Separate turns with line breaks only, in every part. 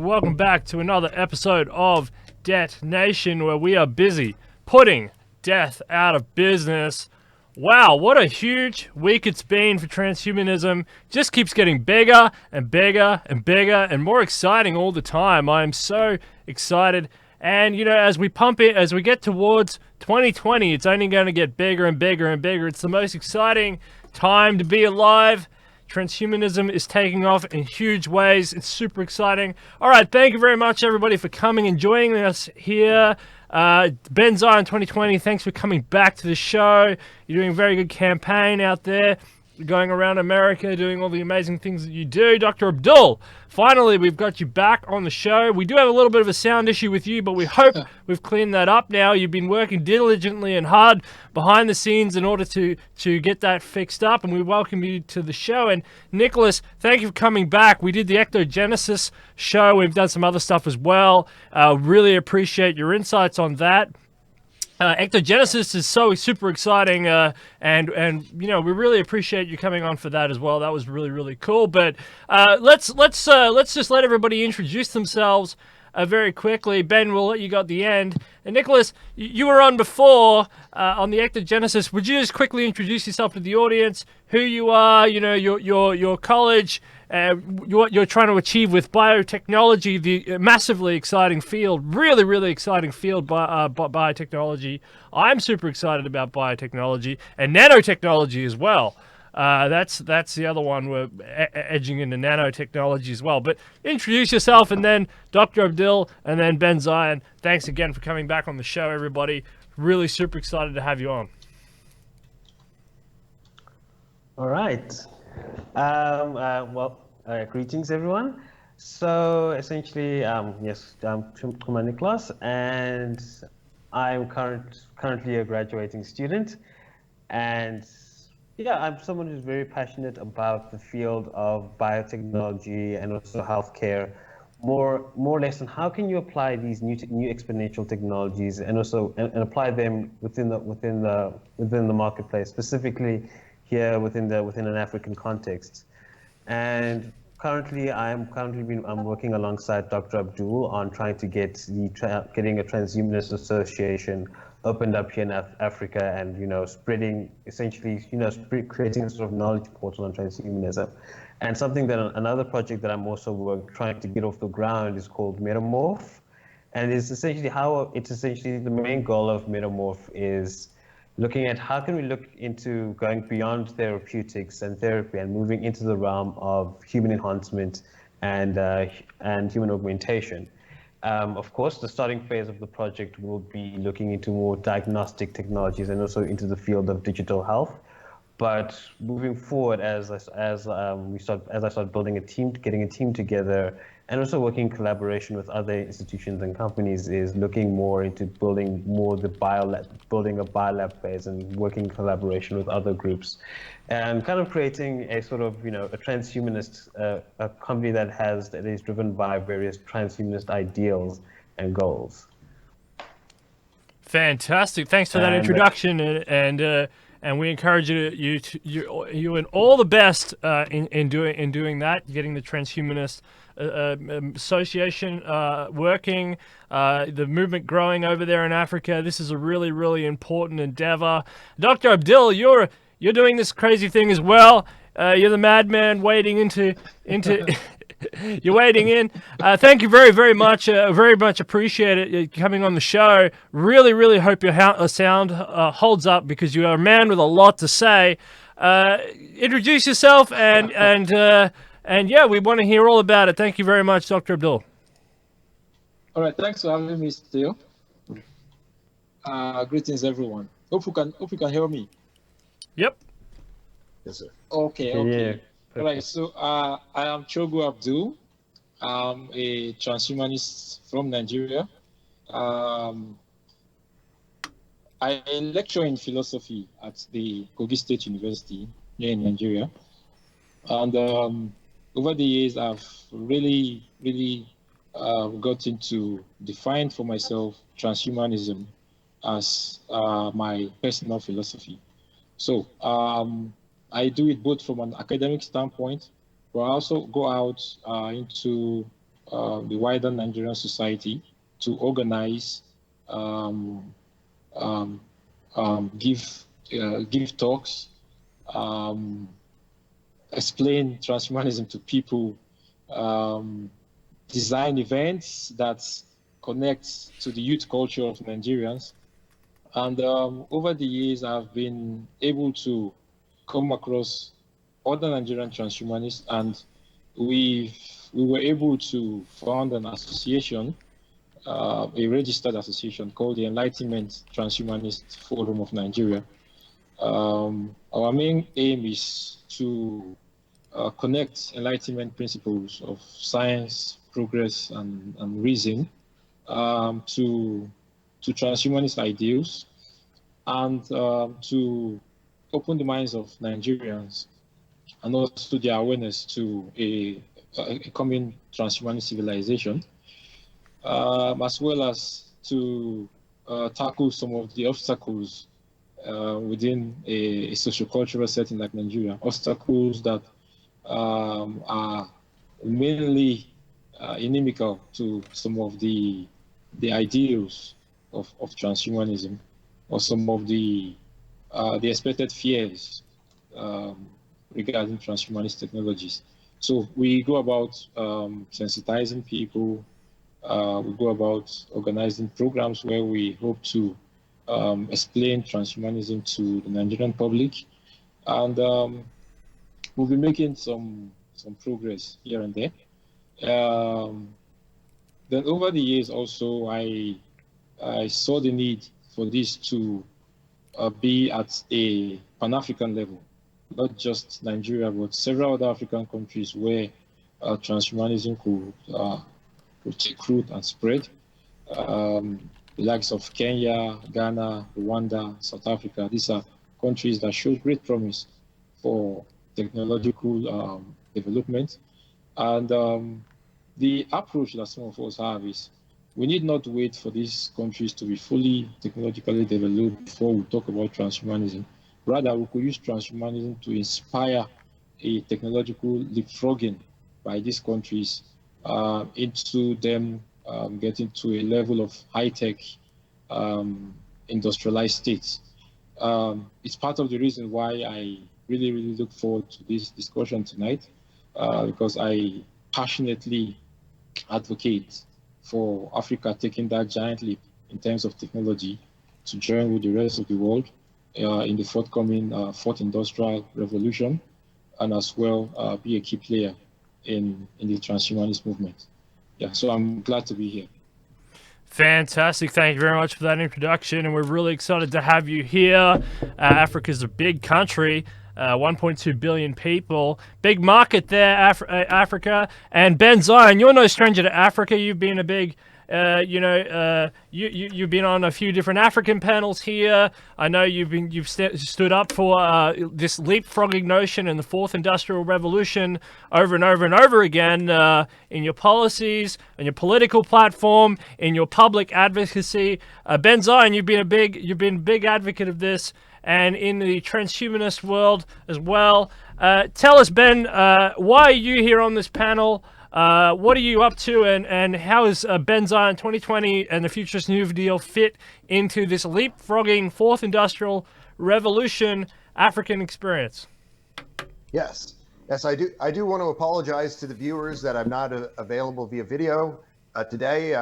Welcome back to another episode of Debt Nation, where we are busy putting death out of business. Wow, what a huge week it's been for transhumanism. Just keeps getting bigger and bigger and bigger and more exciting all the time. I am so excited. And, as we pump it, as we get towards 2020, it's only going to get bigger and bigger and bigger. It's the most exciting time to be alive. Transhumanism is taking off in huge ways. It's super exciting. All right, thank you very much, everybody, for coming and joining us here. Ben Zion 2020, thanks for coming back to the show. You're doing a very good campaign out there. You're going around America, doing all the amazing things that you do. Dr. Abdul, finally, we've got you back on the show. We do have a little bit of a sound issue with you, but we hope we've cleaned that up now. You've been working diligently and hard behind the scenes in order to get that fixed up, and we welcome you to the show. And Niklaas, thank you for coming back. We did the Ectogenesis show. We've done some other stuff as well. Really appreciate your insights on that. Ectogenesis is so super exciting, and we really appreciate you coming on for that as well. That was really, really cool. But let's just let everybody introduce themselves very quickly. Ben, we'll let you go at the end. And Niklaas, you were on before on the Ectogenesis. Would you just quickly introduce yourself to the audience, who you are, your college, what you're trying to achieve with biotechnology, the massively exciting field, really, really exciting field, biotechnology. I'm super excited about biotechnology and nanotechnology as well. That's the other one. We're edging into nanotechnology as well. But introduce yourself, and then Dr. Abdul, and then Ben Zion. Thanks again for coming back on the show, everybody. Really super excited to have you on.
All right. Greetings, everyone. So essentially, yes, I'm Niklaas, and I'm currently a graduating student. And yeah, I'm someone who's very passionate about the field of biotechnology and also healthcare, more or less on how can you apply these new exponential technologies and also and apply them within the marketplace, specifically here within an African context. And currently, I'm working alongside Dr. Abdul on trying to get getting a transhumanist association opened up here in Africa, and spreading, essentially, creating a sort of knowledge portal on transhumanism. And something that another project that I'm also trying to get off the ground is called Metamorph, and it's essentially the main goal of Metamorph is looking at how can we look into going beyond therapeutics and therapy and moving into the realm of human enhancement and human augmentation. Of course, the starting phase of the project will be looking into more diagnostic technologies and also into the field of digital health. But moving forward, as I start building a team, getting a team together, and also working in collaboration with other institutions and companies, is looking more into building a biolab phase and working in collaboration with other groups, and kind of creating a sort of a transhumanist a company that is driven by various transhumanist ideals and goals.
Fantastic! Thanks for that introduction, and we encourage you and all the best in doing that, getting the transhumanist association working, the movement growing over there in Africa. This is a really, really important endeavor. Dr. Abdul, you're doing this crazy thing as well. You're the madman wading into you're wading in. Thank you very, very much. Very much appreciate it coming on the show. Really, really hope your sound holds up, because you are a man with a lot to say. Introduce yourself, and yeah, we want to hear all about it. Thank you very much, Dr. Abdul.
All right, thanks for having me, Steele. Greetings, everyone. Hope you can hear me.
Yep.
Yes, sir. Okay. Yeah. All right, so I am Chogo Abdul. I'm a transhumanist from Nigeria. I lecture in philosophy at the Kogi State University here in Nigeria. And over the years, I've really, really gotten to define for myself transhumanism as my personal philosophy. So I do it both from an academic standpoint, but I also go out into the wider Nigerian society to organize, um, um, give talks, um, explain transhumanism to people, um, design events that connect to the youth culture of Nigerians. And over the years, I've been able to come across other Nigerian transhumanists, and we were able to found an association, a registered association called the Enlightenment Transhumanist Forum of Nigeria. Our main aim is to connect Enlightenment principles of science, progress, and reason to transhumanist ideals, and to open the minds of Nigerians and also their awareness to a coming transhumanist civilization, as well as to tackle some of the obstacles within a sociocultural setting like Nigeria, obstacles that are mainly inimical to some of the ideals of transhumanism, or some of the expected fears regarding transhumanist technologies. So we go about sensitizing people. We go about organizing programs where we hope to explain transhumanism to the Nigerian public, and we'll be making some progress here and there. Then over the years also, I saw the need for this to be at a Pan-African level, not just Nigeria, but several other African countries where transhumanism could take root and spread. The likes of Kenya, Ghana, Rwanda, South Africa, these are countries that show great promise for technological development. And the approach that some of us have is we need not wait for these countries to be fully technologically developed before we talk about transhumanism. Rather, we could use transhumanism to inspire a technological leapfrogging by these countries into them getting to a level of high-tech industrialized states. It's part of the reason why I really, really look forward to this discussion tonight, because I passionately advocate for Africa taking that giant leap in terms of technology to join with the rest of the world in the forthcoming fourth industrial revolution, and as well be a key player in the transhumanist movement. Yeah, so I'm glad to be here.
Fantastic. Thank you very much for that introduction, and we're really excited to have you here. Africa's a big country, 1.2 billion people, big market there, Africa. And Ben Zion, you're no stranger to Africa. You've been a big, you've been on a few different African panels here. I know you've stood up for this leapfrogging notion in the fourth industrial revolution over and over and over again in your policies, in your political platform, in your public advocacy. Ben Zion, you've been a big advocate of this, and in the transhumanist world as well. Tell us, Ben, why are you here on this panel? What are you up to, and how is Ben Zion 2020 and the Futurist New Deal fit into this leapfrogging fourth industrial revolution African experience?
Yes, I do want to apologize to the viewers that I'm not available via video today.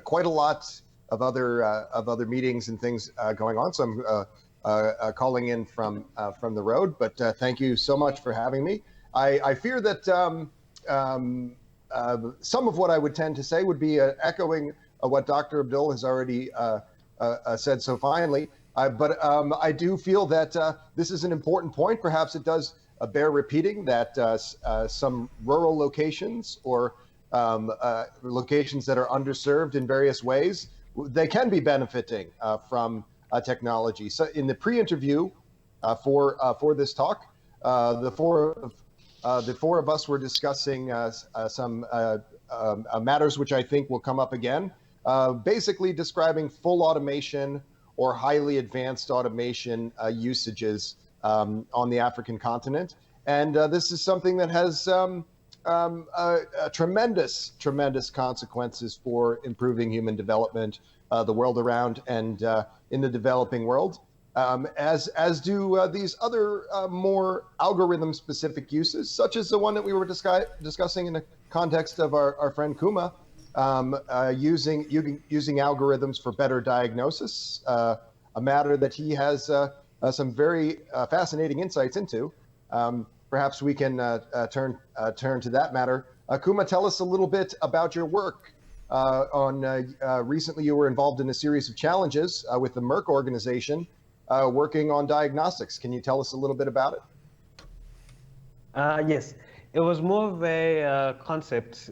Quite a lot of other meetings and things going on, so I'm calling in from the road. But thank you so much for having me. I fear that some of what I would tend to say would be echoing what Dr. Abdul has already said so finely. But I do feel that this is an important point. Perhaps it does bear repeating that some rural locations or locations that are underserved in various ways, they can be benefiting from technology. So in the pre-interview for this talk, the four of us were discussing some matters which I think will come up again, basically describing full automation or highly advanced automation usages on the African continent. And this is something that has tremendous, tremendous consequences for improving human development, the world around, and in the developing world. As do these other more algorithm-specific uses, such as the one that we were discussing in the context of our friend Kuma, using algorithms for better diagnosis, a matter that he has some very fascinating insights into. Perhaps we can turn to that matter. Kuma, tell us a little bit about your work. Recently, you were involved in a series of challenges with the Merck organization, working on diagnostics. Can you tell us a little bit about it?
Yes, it was more of a concept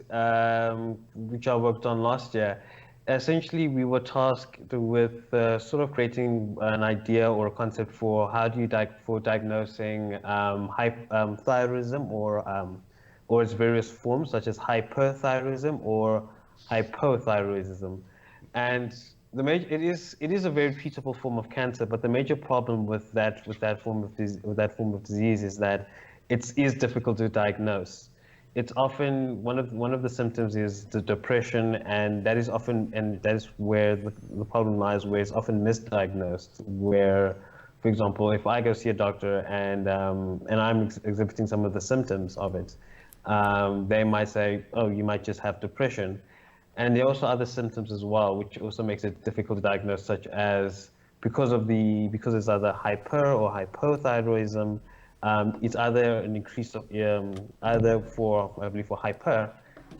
which I worked on last year. Essentially, we were tasked with sort of creating an idea or a concept for how do you diagnosing hypothyroidism or its various forms, such as hyperthyroidism or hypothyroidism. And it is a very treatable form of cancer, but the major problem with that form of disease is that it is difficult to diagnose. It's often one of the symptoms is the depression, and that is where the problem lies, where it's often misdiagnosed. Where, for example, if I go see a doctor and I'm exhibiting some of the symptoms of it, they might say, "Oh, you might just have depression." And there are also other symptoms as well, which also makes it difficult to diagnose, such as because it's either hyper or hypothyroidism. It's either an increase of either for hyper,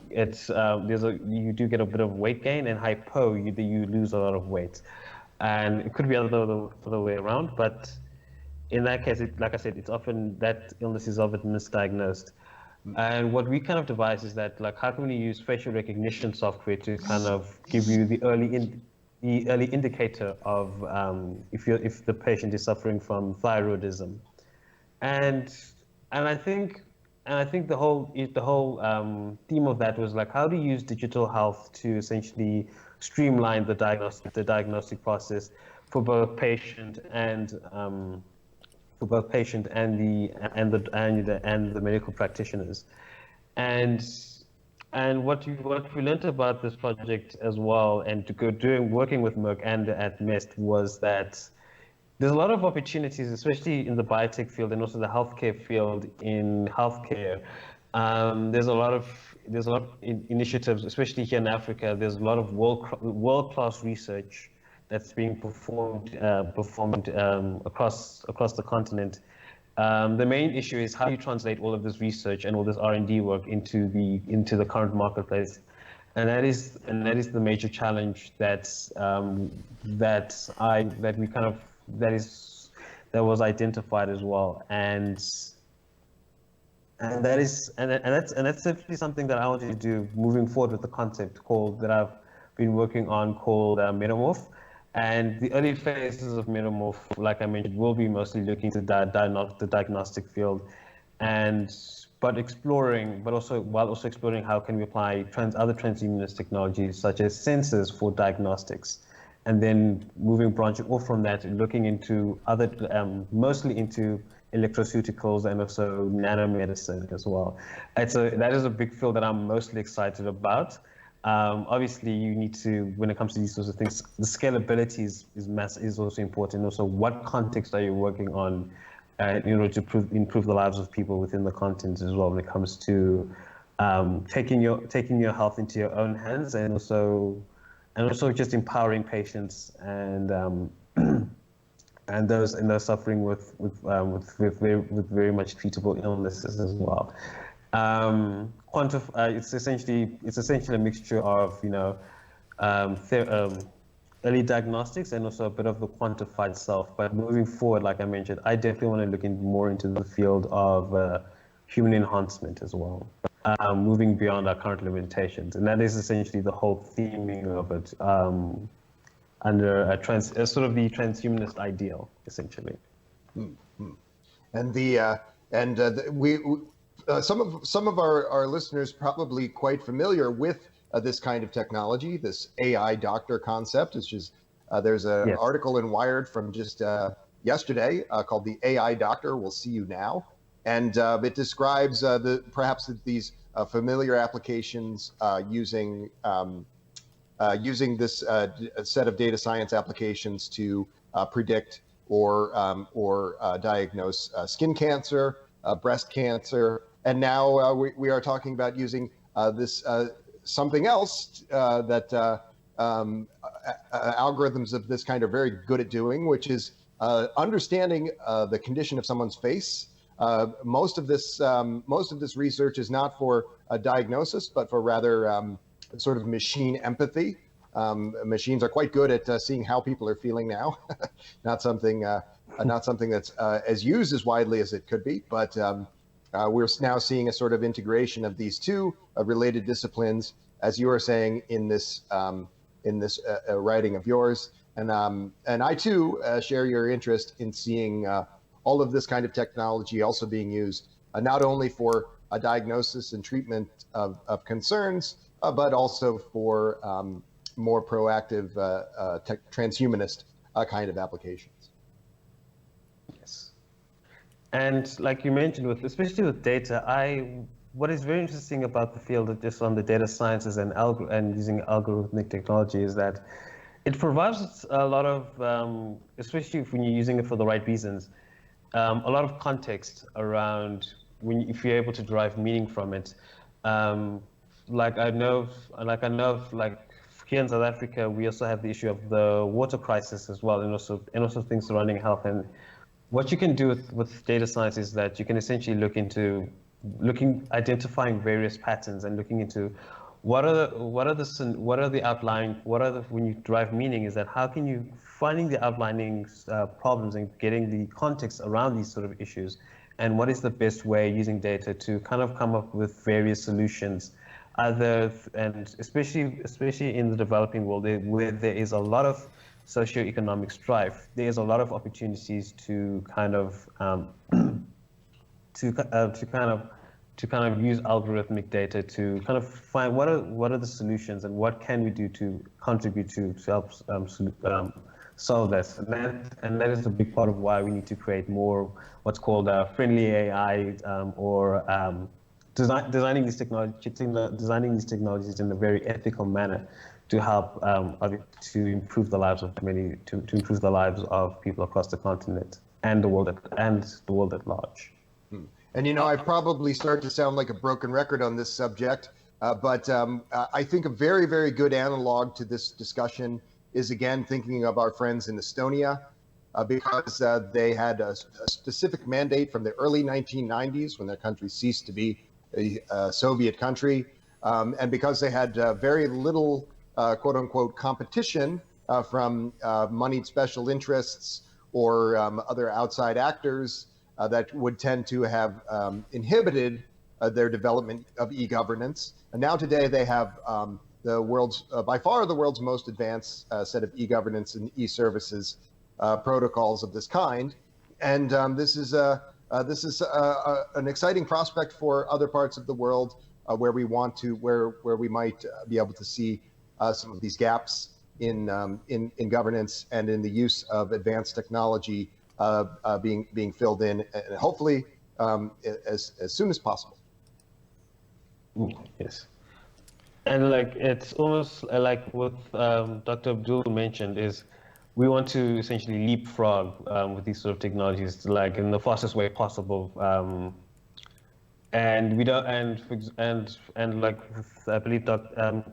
it's you do get a bit of weight gain, and hypo you lose a lot of weight, and it could be the other way around. But in that case, like I said, it's often that illness is often misdiagnosed. And what we kind of devised is that, like, how can we use facial recognition software to kind of give you the early indicator of if the patient is suffering from thyroidism, and I think the whole theme of that was like how to use digital health to essentially streamline the diagnostic process for both patient and the medical practitioners. And what we learned about this project as well, and working with Merck and at MEST, was that there's a lot of opportunities, especially in the biotech field and also the healthcare field. In healthcare, there's a lot of initiatives, especially here in Africa. There's a lot of world-class research that's being performed across the continent. The main issue is how do you translate all of this research and all this R&D work into the current marketplace, and that is the major challenge that was identified as well, and that's simply something that I want to do moving forward with the concept that I've been working on called Metamorph. And the early phases of Metamorph, like I mentioned, will be mostly looking to the diagnostic field, while also exploring how can we apply other transhumanist technologies such as sensors for diagnostics, and then branching off from that, looking into mostly into electroceuticals and also nanomedicine as well. That is a big field that I'm mostly excited about. Obviously, you need to, when it comes to these sorts of things, the scalability is also important. Also, what context are you working on in order to improve the lives of people within the content as well, when it comes to taking your health into your own hands, and also just empowering patients and those suffering with very much treatable illnesses as well. It's essentially a mixture of early diagnostics and also a bit of the quantified self. But moving forward, like I mentioned, I definitely want to look more into the field of human enhancement as well, moving beyond our current limitations, and that is essentially the whole theming of it, under sort of the transhumanist ideal, essentially.
Mm-hmm. And some of our listeners probably quite familiar with this kind of technology, this AI doctor concept. It's just there's an article in Wired from just yesterday called "The AI Doctor Will See You Now," and it describes perhaps these familiar applications using this set of data science applications to predict or diagnose skin cancer, breast cancer, and now we are talking about using this something else that algorithms of this kind are very good at doing, which is understanding the condition of someone's face. Most of this research is not for a diagnosis, but for rather sort of machine empathy. Machines are quite good at seeing how people are feeling now. not something that's as used as widely as it could be, but we're now seeing a sort of integration of these two related disciplines, as you were saying in this writing of yours, and I too share your interest in seeing all of this kind of technology also being used not only for a diagnosis and treatment of concerns, but also for more proactive transhumanist kind of applications.
Yes. And like you mentioned, especially with data, what is very interesting about the field of just on the data sciences and using algorithmic technology is that it provides a lot of, especially when you're using it for the right reasons, a lot of context around if you're able to derive meaning from it. Like I know here in South Africa, we also have the issue of the water crisis as well, and also things surrounding health. And what you can do with data science is that you can essentially identifying various patterns and looking into when you derive meaning, is that how can you finding the outlining problems and getting the context around these sort of issues, and what is the best way using data to kind of come up with various solutions, and especially in the developing world where there is a lot of socioeconomic strife, there is a lot of opportunities to kind of use algorithmic data to kind of find what are the solutions and what can we do to contribute to help solve this. And that is a big part of why we need to create more what's called friendly AI or designing these technologies in a very ethical manner to help to improve the lives of people across the continent and the world at large.
And I probably start to sound like a broken record on this subject, but I think a very, very good analog to this discussion is, again, thinking of our friends in Estonia, because they had a specific mandate from the early 1990s when their country ceased to be a Soviet country, and because they had very little quote unquote competition from moneyed special interests or other outside actors that would tend to have inhibited their development of e-governance. And now today they have the world's, by far the world's most advanced set of e-governance and e-services protocols of this kind. And this is an exciting prospect for other parts of the world where we might be able to see some of these gaps in governance and in the use of advanced technology being filled in, and hopefully as soon as possible.
Yes, and like it's almost like what Dr. Abdul mentioned is we want to essentially leapfrog with these sort of technologies, like in the fastest way possible. And we don't, and like I believe Dr.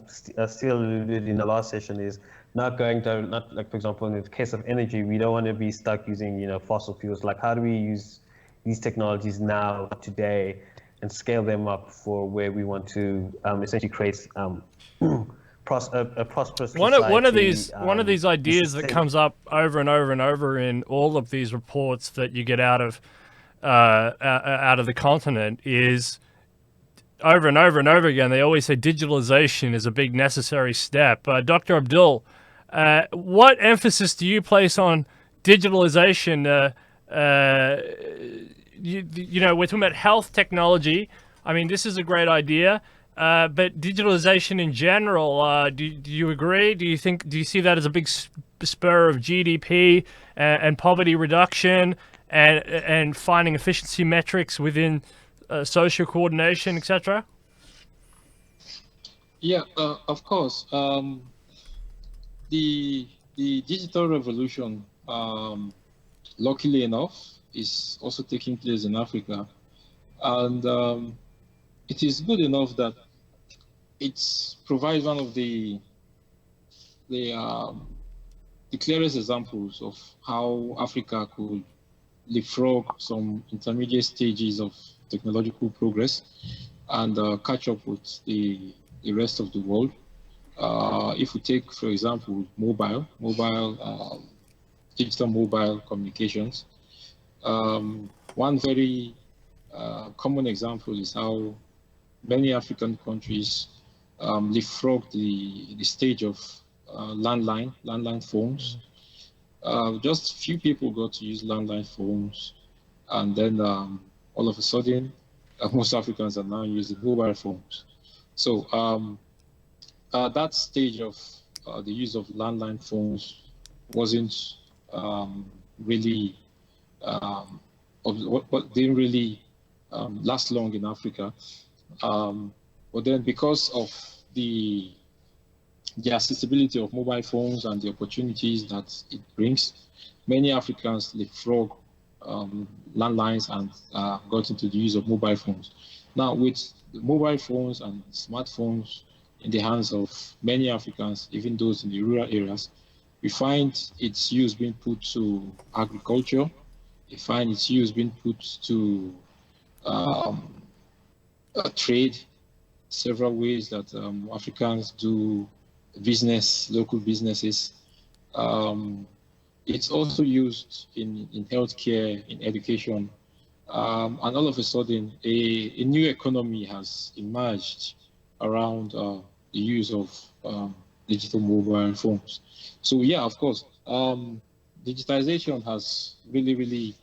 Steele alluded in the last session, is not like, for example, in the case of energy, we don't want to be stuck using fossil fuels. Like, how do we use these technologies now today and scale them up for where we want to essentially create a prosperous society?
One of these ideas that comes up over and over and over in all of these reports that you get out of the continent is, over and over and over again, they always say digitalization is a big necessary step. Dr. Abdul, what emphasis do you place on digitalization? We're talking about health technology. I mean, this is a great idea, but digitalization in general, do you agree? Do you see that as a big spur of GDP and poverty reduction and finding efficiency metrics within social coordination, etc.?
Yeah, of course. The digital revolution, luckily enough, is also taking place in Africa, and it is good enough that it provides one of the um, the clearest examples of how Africa could leapfrog some intermediate stages of technological progress and catch up with the rest of the world. If we take, for example, digital mobile communications, one very common example is how many African countries leapfrog the stage of landline phones. Just few people got to use landline phones, and then all of a sudden, most Africans are now using mobile phones. So that stage of the use of landline phones wasn't really what didn't really last long in Africa. But then because of the accessibility of mobile phones and the opportunities that it brings, many Africans leapfrog landlines and got into the use of mobile phones. Now, with mobile phones and smartphones in the hands of many Africans, even those in the rural areas, we find its use being put to agriculture. We find its use being put to trade, several ways that Africans do business, local businesses. It's also used in healthcare, in education, and all of a sudden, a new economy has emerged around the use of digital mobile phones. So yeah, of course, digitization has really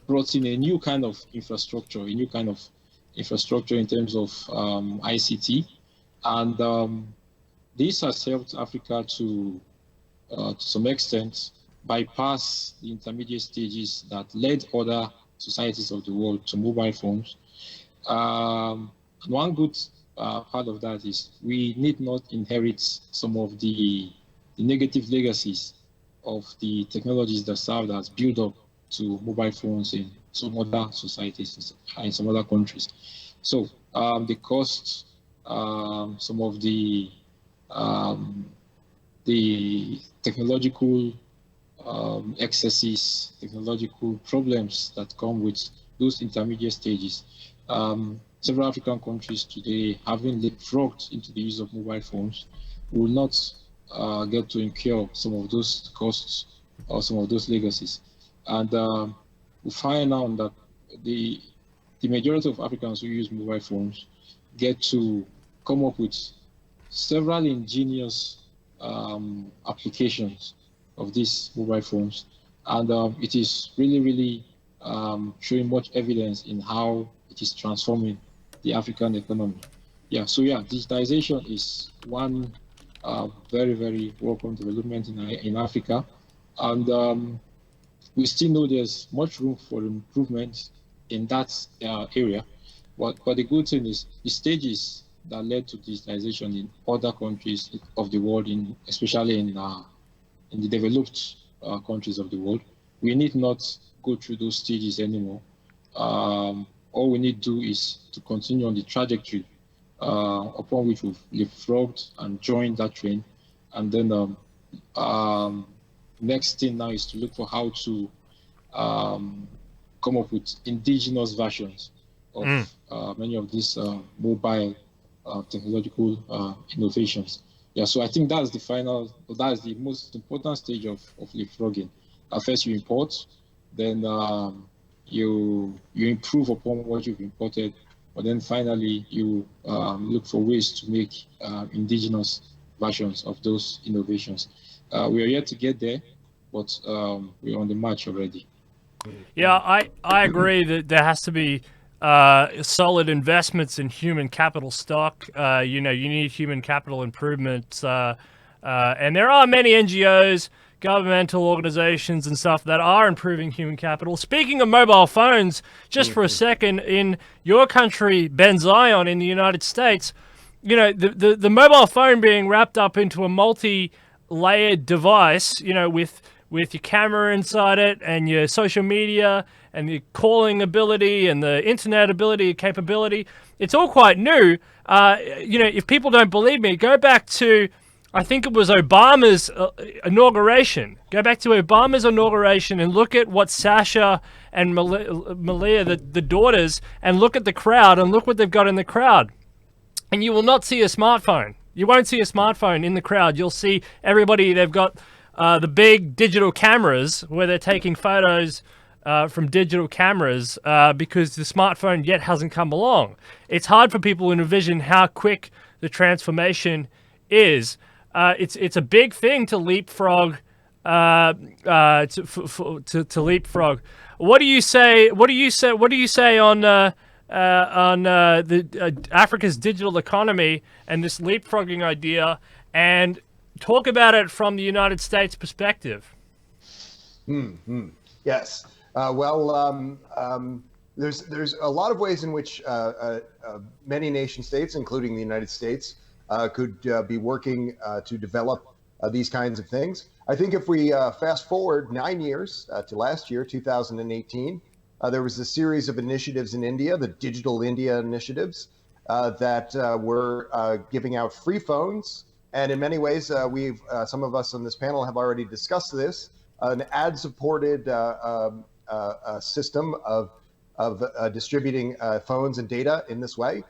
brought in a new kind of infrastructure, in terms of ICT, and this has helped Africa to some extent bypass the intermediate stages that led other societies of the world to mobile phones. One good part of that is we need not inherit some of the negative legacies of the technologies that served as build-up to mobile phones in some other societies, in some other countries. So the costs, some of the technological excesses, technological problems that come with those intermediate stages. Several African countries today, having leapfrogged into the use of mobile phones, will not get to incur some of those costs or some of those legacies. And we find out that the majority of Africans who use mobile phones get to come up with several ingenious applications of these mobile phones. And it is really showing much evidence in how it is transforming the African economy. Yeah, so yeah, digitization is one very welcome development in Africa. And we still know there's much room for improvement in that area. But the good thing is the stages that led to digitization in other countries of the world, especially in the developed countries of the world, we need not go through those stages anymore. All we need to do is to continue on the trajectory upon which we've leapfrogged and joined that train. And then next thing now is to look for how to come up with indigenous versions of many of these mobile technological innovations. Yeah, so I think that's the most important stage of leapfrogging. First you import, then you improve upon what you've imported, but then finally you look for ways to make indigenous versions of those innovations. We are yet to get there, but we're on the march already.
Yeah, I agree that there has to be solid investments in human capital stock. You need human capital improvements, and there are many NGOs governmental organizations and stuff that are improving human capital. Speaking of mobile phones, just for a second, in your country, Ben Zion, in the United States, you know, the mobile phone being wrapped up into a multi-layered device, you know, with your camera inside it and your social media and the calling ability and the internet ability, capability. It's all quite new. You know, if people don't believe me, go back to, I think it was Obama's inauguration. Go back to Obama's inauguration and look at what Sasha and Malia, the daughters, and look at the crowd and look what they've got in the crowd. And you will not see a smartphone. You won't see a smartphone in the crowd. You'll see everybody, they've got the big digital cameras where they're taking photos from digital cameras because the smartphone yet hasn't come along. It's hard for people to envision how quick the transformation is. It's a big thing to leapfrog. To leapfrog. What do you say? What do you say on Africa's digital economy and this leapfrogging idea, and talk about it from the United States perspective?
Yes. There's a lot of ways in which many nation states, including the United States, could be working to develop these kinds of things. I think if we fast forward 9 years to last year, 2018, there was a series of initiatives in India, the Digital India initiatives, that were giving out free phones. And in many ways, some of us on this panel have already discussed this. An ad-supported system of distributing phones and data in this way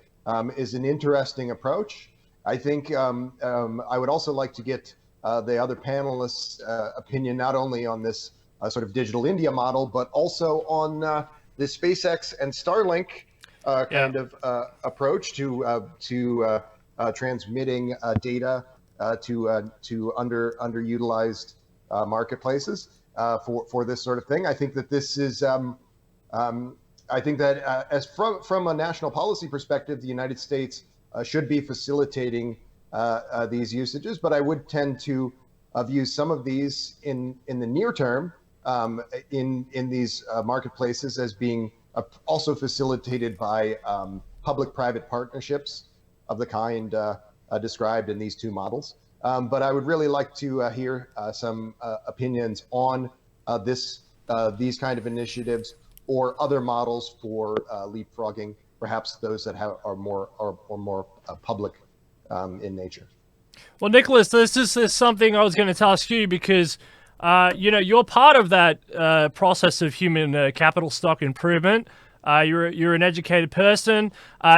is an interesting approach. I think I would also like to get the other panelists' opinion not only on this sort of Digital India model, but also on the SpaceX and Starlink kind of approach to transmitting data to underutilized marketplaces for this sort of thing. I think that this is, I think that as from a national policy perspective, the United States should be facilitating these usages, but I would tend to view some of these in the near term in these marketplaces as being also facilitated by public-private partnerships of the kind described in these two models. But I would really like to hear some opinions on these kind of initiatives or other models for leapfrogging, perhaps those that are more public in nature.
Well, Niklaas, this is something I was going to ask you because you know, you're part of that process of human capital stock improvement. You're an educated person.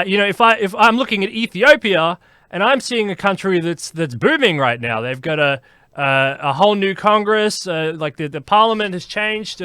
You know, if I'm looking at Ethiopia and I'm seeing a country that's booming right now, they've got a whole new Congress. Like the parliament has changed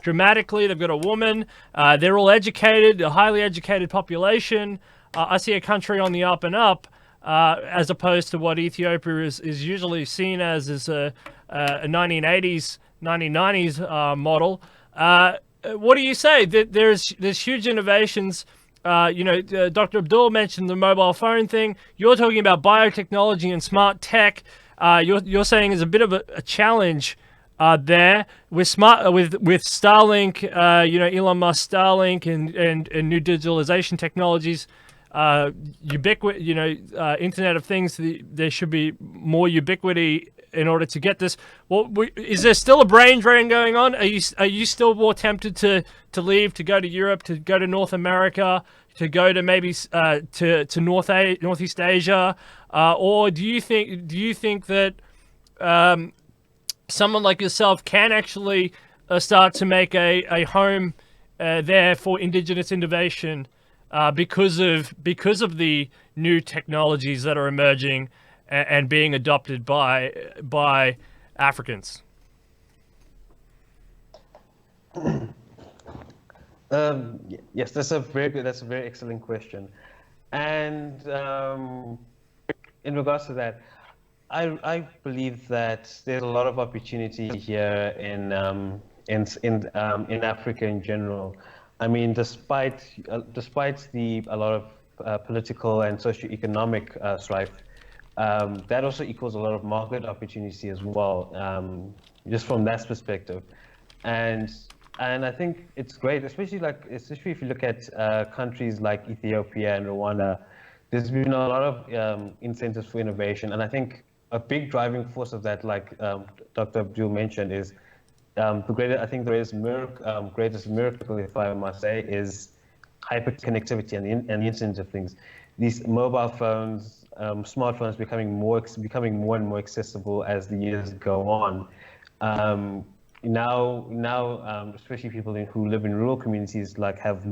dramatically. They've got a woman. They're all educated, a highly educated population. I see a country on the up and up, as opposed to what Ethiopia is usually seen as a 1980s, 1990s model. What do you say? There's huge innovations. You know, Dr. Abdul mentioned the mobile phone thing. You're talking about biotechnology and smart tech. You're saying there's a bit of a challenge there with Starlink. You know, Elon Musk Starlink and new digitalization technologies. Ubiquity, you know, Internet of Things. There should be more ubiquity in order to get this. Well, is there still a brain drain going on? Are you still more tempted to leave, to go to Europe, to go to North America, to go to maybe to Northeast Asia, or do you think that someone like yourself can actually start to make a home there for indigenous innovation because of the new technologies that are emerging and being adopted by Africans?
Yes, that's a very excellent question. And in regards to that, I believe that there's a lot of opportunity here in Africa in general. I mean, despite a lot of political and socioeconomic strife, that also equals a lot of market opportunity as well. just from that perspective. And I think it's great, especially if you look at countries like Ethiopia and Rwanda. There's been a lot of incentives for innovation, and I think a big driving force of that, like Dr. Abdul mentioned, is I think the greatest miracle, if I must say, is hyperconnectivity and the internet of things. These mobile phones, smartphones becoming more and more accessible as the years go on. Now, especially people who live in rural communities, like have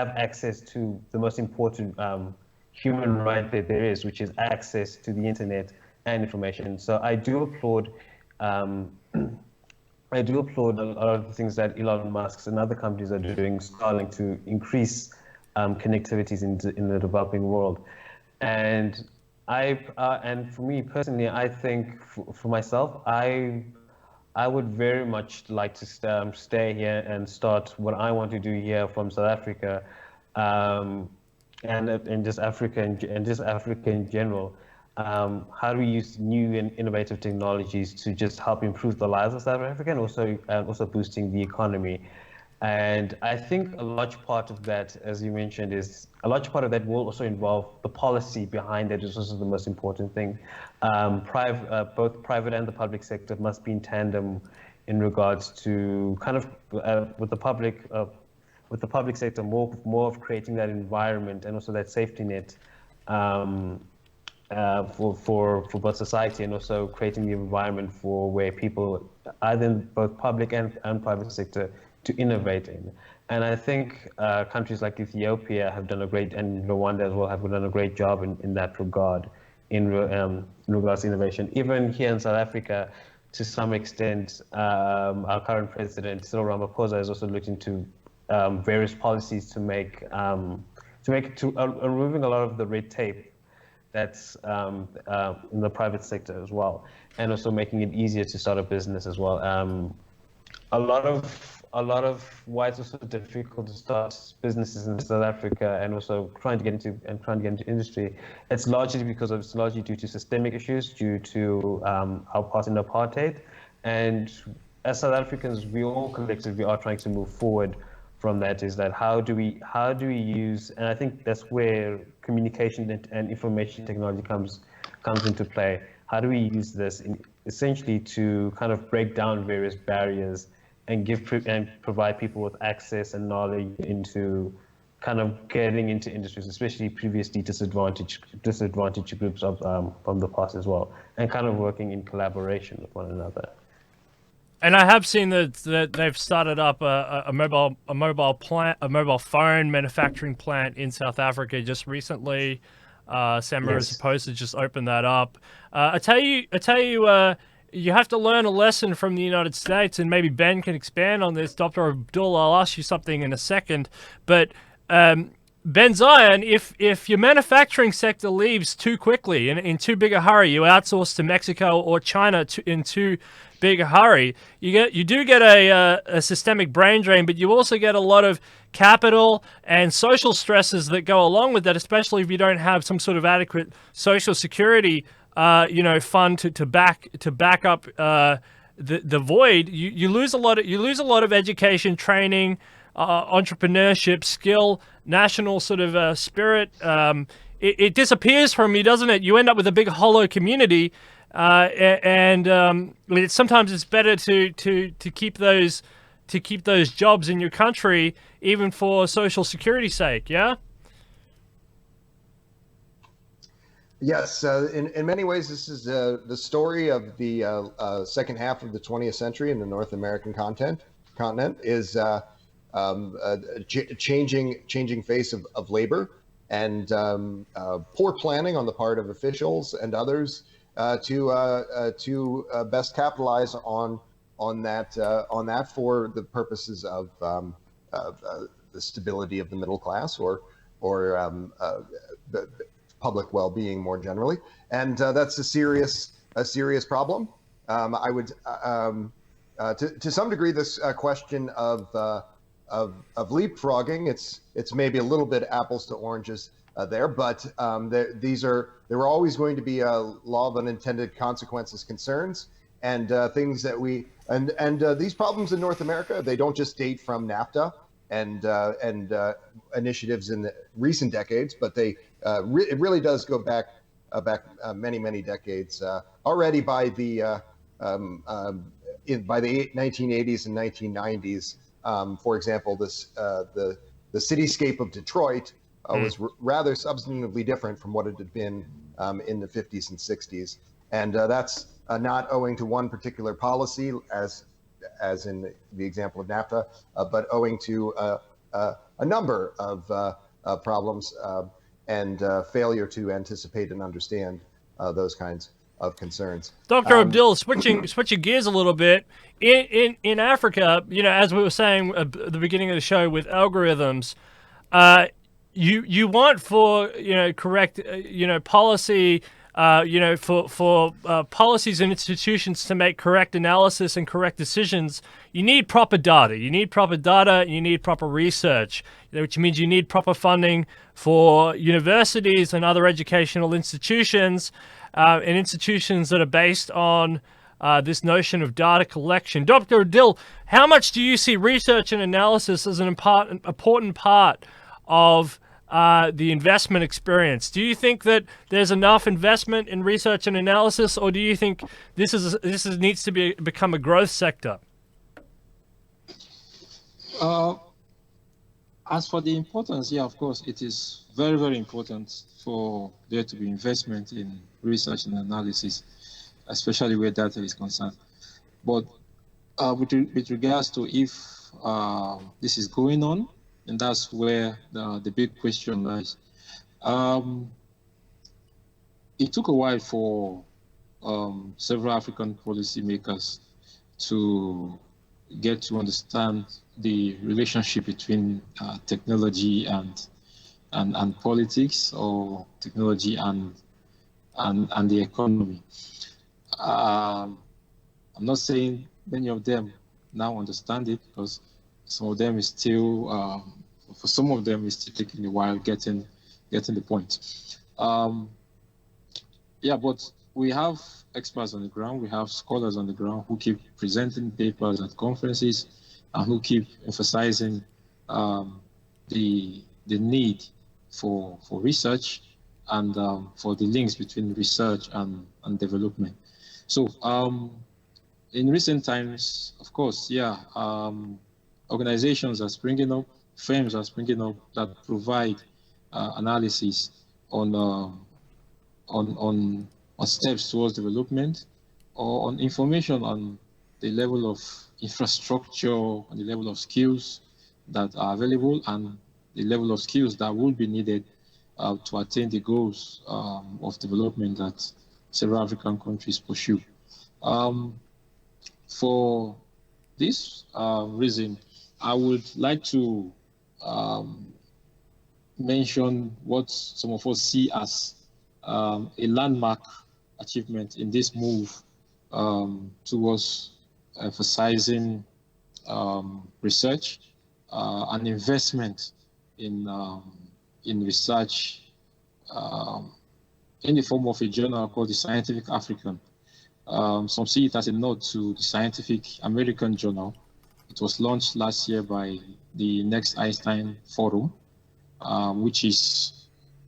access to the most important human right that there is, which is access to the internet and information. So I do applaud. I do applaud a lot of the things that Elon Musk and other companies are doing, starting to increase connectivities in the developing world. And and for me personally, I think for myself, I would very much like to stay here and start what I want to do here from South Africa, and just Africa and just Africa in general. How do we use new and innovative technologies to just help improve the lives of South Africa and also boosting the economy? And I think a large part of that, as you mentioned, will also involve the policy behind it, is also the most important thing. Both private and the public sector must be in tandem in regards to kind of with the public sector more of creating that environment and also that safety net for both society, and also creating the environment for where people, either in both public and private sector, to innovate in. And I think countries like Ethiopia have done and Rwanda as well have done a great job in that regard, in regards to innovation. Even here in South Africa, to some extent, our current president, Cyril Ramaphosa, is also looking to various policies to removing a lot of the red tape that's in the private sector as well, and also making it easier to start a business as well. A lot of why it's also difficult to start businesses in South Africa and also trying to get into industry, it's largely due to systemic issues, due to our part in apartheid. And as South Africans, we all collectively are trying to move forward from that. Is that how do we use, and I think that's where communication and information technology comes into play. How do we use this essentially to kind of break down various barriers and provide people with access and knowledge into kind of getting into industries, especially previously disadvantaged groups from the past as well, and kind of working in collaboration with one another.
And I have seen that they've started up a mobile phone manufacturing plant in South Africa just recently. Semra is supposed to just open that up. I tell you, you have to learn a lesson from the United States, and maybe Ben can expand on this. Dr. Abdul, I'll ask you something in a second, but Ben Zion, if your manufacturing sector leaves too quickly, in too big a hurry, you outsource to Mexico or China in too big a hurry, you do get a systemic brain drain, but you also get a lot of capital and social stresses that go along with that, especially if you don't have some sort of adequate social security fund to back up the void. You lose a lot of education, training, entrepreneurship, skill, national sort of spirit. It disappears from you, doesn't it? You end up with a big hollow community, and sometimes it's better to keep those jobs in your country, even for social security's sake. Yeah.
Yes, in many ways, this is the story of the second half of the 20th century in the North American continent is changing face of labor and poor planning on the part of officials and others to best capitalize on that for the purposes of the stability of the middle class or the public well-being more generally, and that's a serious problem. I would, to some degree, this question of leapfrogging, it's maybe a little bit apples to oranges there, but there were always going to be a law of unintended consequences concerns, and things that we these problems in North America, they don't just date from NAFTA and initiatives in the recent decades, but they it really does go back many decades. Already by the by the 1980s and 1990s, for example, the cityscape of Detroit was rather substantively different from what it had been in the 50s and 60s, and that's not owing to one particular policy, as in the example of NAFTA, but owing to a number of problems and failure to anticipate and understand those kinds of concerns.
Dr. Abdul, switching gears a little bit, in Africa, as we were saying at the beginning of the show with algorithms, you want for correct policy, for policies and institutions to make correct analysis and correct decisions, you need proper data. You need proper data. You need proper research, which means you need proper funding for universities and other educational institutions, and institutions that are based on this notion of data collection. Dr. Abdul, how much do you see research and analysis as an important part of the investment experience? Do you think that there's enough investment in research and analysis, or do you think this needs to become a growth sector?
As for the importance, yeah, of course, it is very important for there to be investment in research and analysis, especially where data is concerned. But with regards to if this is going on, and that's where the big question lies. It took a while for several African policymakers to get to understand the relationship between technology and politics, or technology and the economy. I'm not saying many of them now understand it, because some of them is still, for some of them, it's still taking a while getting the point. Yeah, but we have experts on the ground, we have scholars on the ground who keep presenting papers at conferences and who keep emphasizing the need for research and for the links between research and development. So in recent times, of course, yeah, organizations are springing up, firms are springing up that provide analysis on steps towards development, or on information on the level of infrastructure, on the level of skills that are available, and the level of skills that will be needed to attain the goals of development that several African countries pursue. For this reason, I would like to mention what some of us see as a landmark achievement in this move towards emphasizing research and investment in research in the form of a journal called the Scientific African. Some see it as a nod to the Scientific American Journal. It was launched last year by the Next Einstein Forum, which is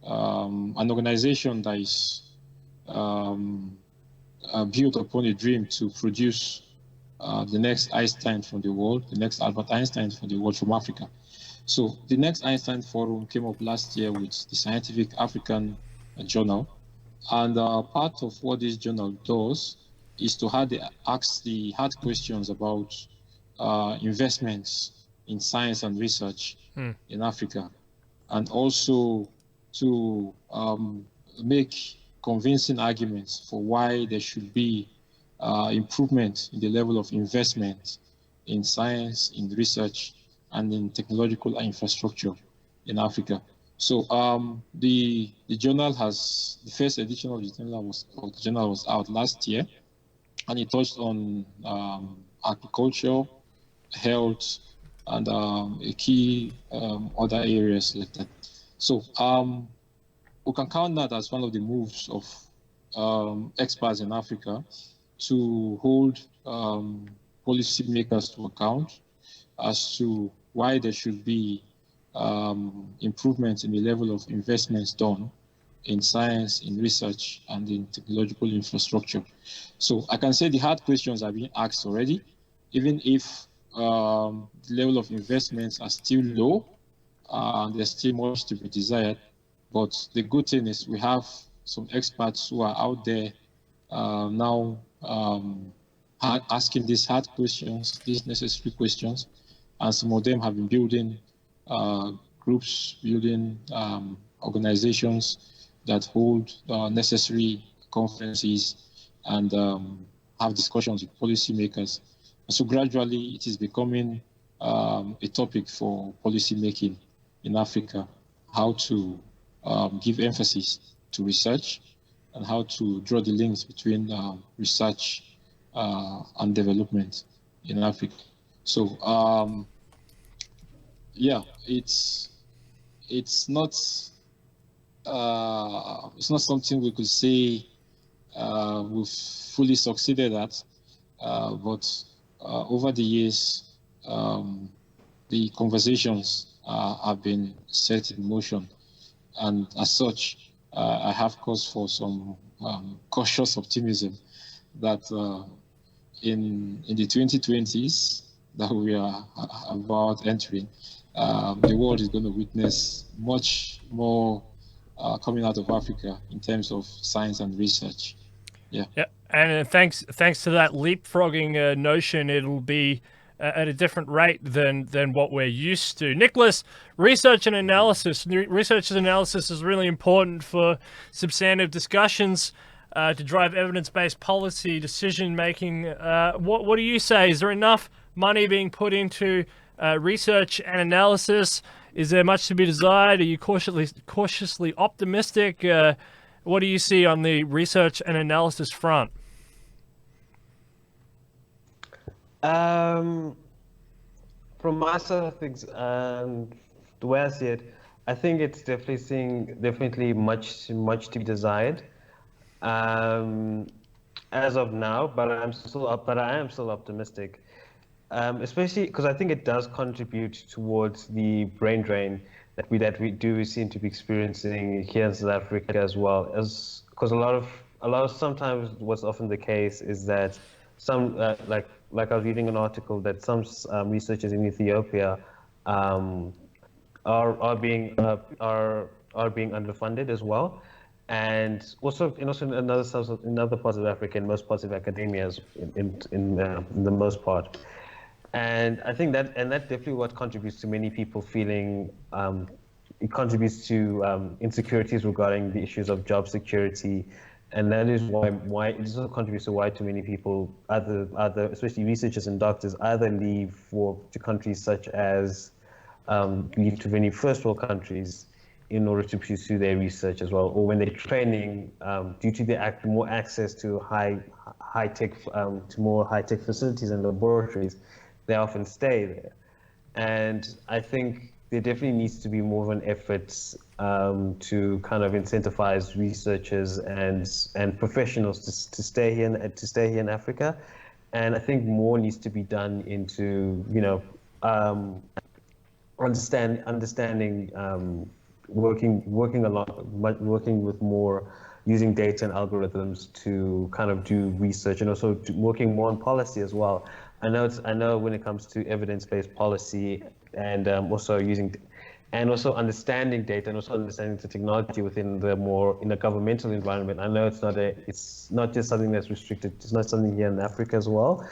an organization that is built upon a dream to produce the next Einstein from the world, the next Albert Einstein from the world, from Africa. So the Next Einstein Forum came up last year with the Scientific African Journal, and part of what this journal does is to ask the hard questions about investments in science and research in Africa, and also to make convincing arguments for why there should be improvement in the level of investment in science, in research, and in technological infrastructure in Africa. So the journal has, the first edition of the journal was out last year, and it touched on agriculture, health, and a key other areas like that. So we can count that as one of the moves of experts in Africa to hold policymakers to account as to why there should be improvements in the level of investments done in science, in research, and in technological infrastructure. So I can say the hard questions are being asked already, even if the level of investments are still low, there's still much to be desired. But the good thing is we have some experts who are out there now asking these hard questions, these necessary questions, and some of them have been building groups, building organizations that hold necessary conferences and have discussions with policymakers. So gradually it is becoming a topic for policymaking in Africa, how to give emphasis to research and how to draw the links between research and development in Africa. So yeah, it's not something we could say we've fully succeeded at, but over the years, the conversations have been set in motion, and as such, I have cause for some cautious optimism that in the 2020s that we are about entering, the world is going to witness much more coming out of Africa in terms of science and research. Yeah.
And thanks to that leapfrogging notion, it'll be at a different rate than what we're used to. Niklaas, research and analysis. Research and analysis is really important for substantive discussions to drive evidence-based policy decision-making. What do you say? Is there enough money being put into research and analysis? Is there much to be desired? Are you cautiously optimistic? What do you see on the research and analysis front?
From my side of things, the way I see it, I think it's definitely much to be desired as of now. But I am still optimistic, especially because I think it does contribute towards the brain drain that we do seem to be experiencing here in South Africa as well. Because a lot of sometimes what's often the case is that some like I was reading an article that some researchers in Ethiopia are being underfunded as well, and also in other parts of Africa, in most parts of academia, in the most part. And I think that definitely what contributes to many people feeling it contributes to insecurities regarding the issues of job security. And that is why it also contributes to why too many people, especially researchers and doctors, either leave to countries such as leave to many first world countries in order to pursue their research as well, or when they're training, due to the more access to high tech facilities and laboratories, they often stay there. And I think there definitely needs to be more of an effort to kind of incentivize researchers and professionals to stay here in Africa. And I think more needs to be done into understanding working with more, using data and algorithms to kind of do research, and also working more on policy as well. I know when it comes to evidence-based policy and also understanding data and also understanding the technology within in a governmental environment. I know it's not just something that's restricted. It's not something here in Africa as well.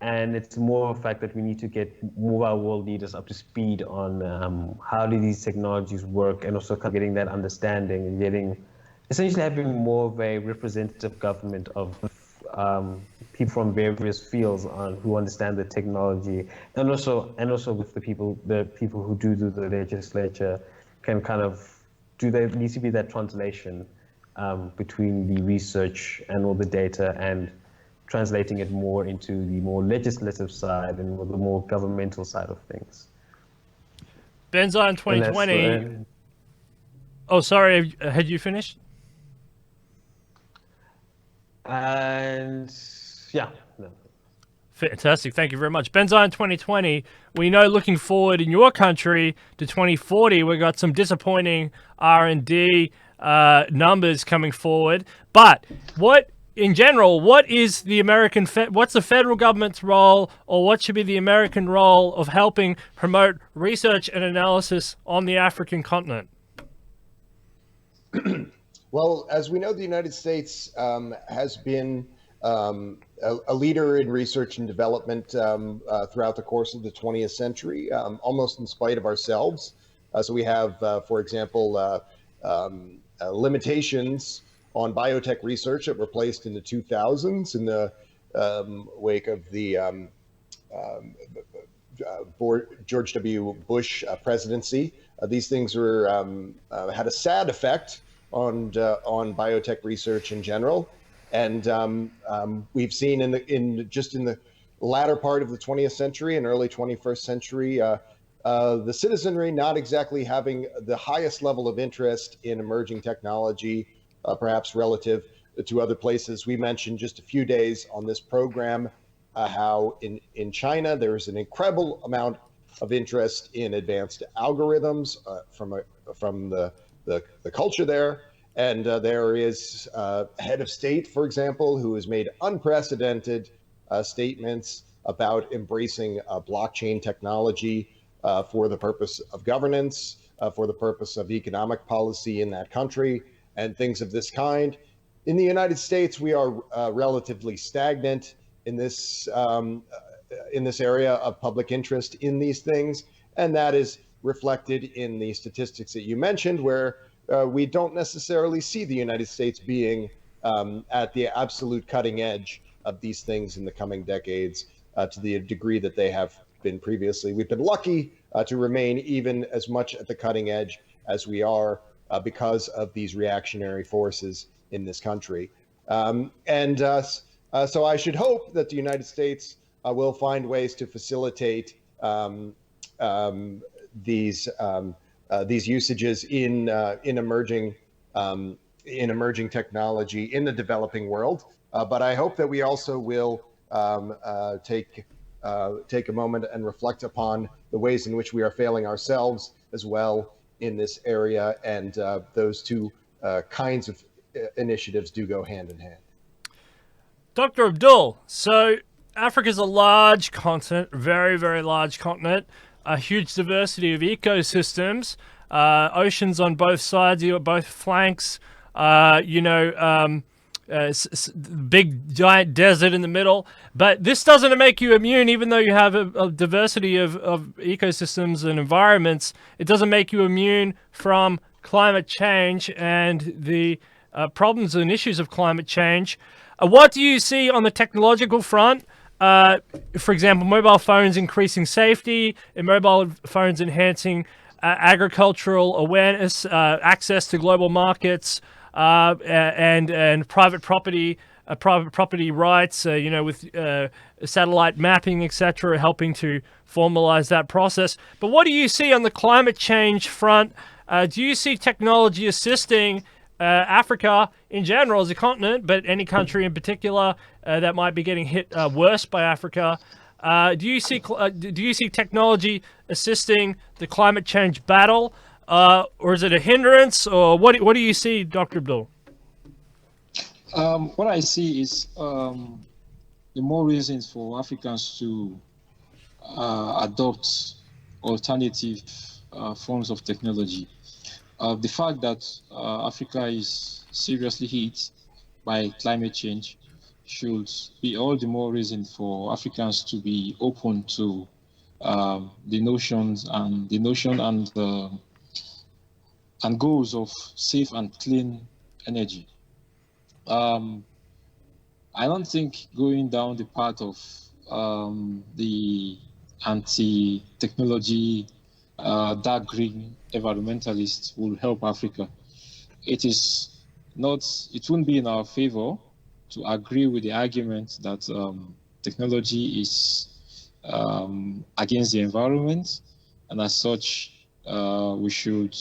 And it's more of a fact that we need to move our world leaders up to speed on how do these technologies work, and also getting that understanding and essentially having more of a representative government of people from various fields who understand the technology, and also with the people who do the legislature can kind of there needs to be that translation between the research and all the data, and translating it more into the more legislative side and the more governmental side of things.
Benzo in 2020. Oh, sorry. Had you finished?
And yeah.
Fantastic. Thank you very much. Benzine 2020, we know looking forward in your country to 2040, we've got some disappointing R&D numbers coming forward. But what, in general, what is the what's the federal government's role, or what should be the American role of helping promote research and analysis on the African continent?
Well, as we know, the United States has been a leader in research and development throughout the course of the 20th century, almost in spite of ourselves. So we have, for example, limitations on biotech research that were placed in the 2000s in the wake of the George W. Bush presidency. These things were had a sad effect on biotech research in general. And we've seen in the latter part of the 20th century and early 21st century, the citizenry not exactly having the highest level of interest in emerging technology, perhaps relative to other places. We mentioned just a few days on this program how in China there is an incredible amount of interest in advanced algorithms from the culture there. And there is a head of state, for example, who has made unprecedented statements about embracing blockchain technology for the purpose of governance, for the purpose of economic policy in that country, and things of this kind. In the United States, we are relatively stagnant in this area of public interest in these things, and that is reflected in the statistics that you mentioned, where we don't necessarily see the United States being at the absolute cutting edge of these things in the coming decades to the degree that they have been previously. We've been lucky to remain even as much at the cutting edge as we are because of these reactionary forces in this country. So I should hope that the United States will find ways to facilitate these usages in emerging technology in the developing world. But I hope that we also will take a moment and reflect upon the ways in which we are failing ourselves as well in this area, and those two kinds of initiatives do go hand in hand.
Dr. Abdul, so Africa's a large continent, very, very large continent, a huge diversity of ecosystems, oceans on both sides, both flanks, big giant desert in the middle. But this doesn't make you immune, even though you have a diversity of ecosystems and environments. It doesn't make you immune from climate change and the problems and issues of climate change. What do you see on the technological front? For example, mobile phones increasing safety, and mobile phones enhancing agricultural awareness, access to global markets, and private property rights. With satellite mapping, etc., helping to formalize that process. But what do you see on the climate change front? Do you see technology assisting Africa in general as a continent, but any country in particular that might be getting hit worse by Africa? Do you see technology assisting the climate change battle, or is it a hindrance? Or what do you see, Dr. Abdul?
What I see is the more reasons for Africans to adopt alternative forms of technology. The fact that Africa is seriously hit by climate change should be all the more reason for Africans to be open to the notion and goals of safe and clean energy. I don't think going down the path of the anti-technology, dark green environmentalists will help Africa. It won't be in our favor to agree with the argument that technology is against the environment, and as such, we should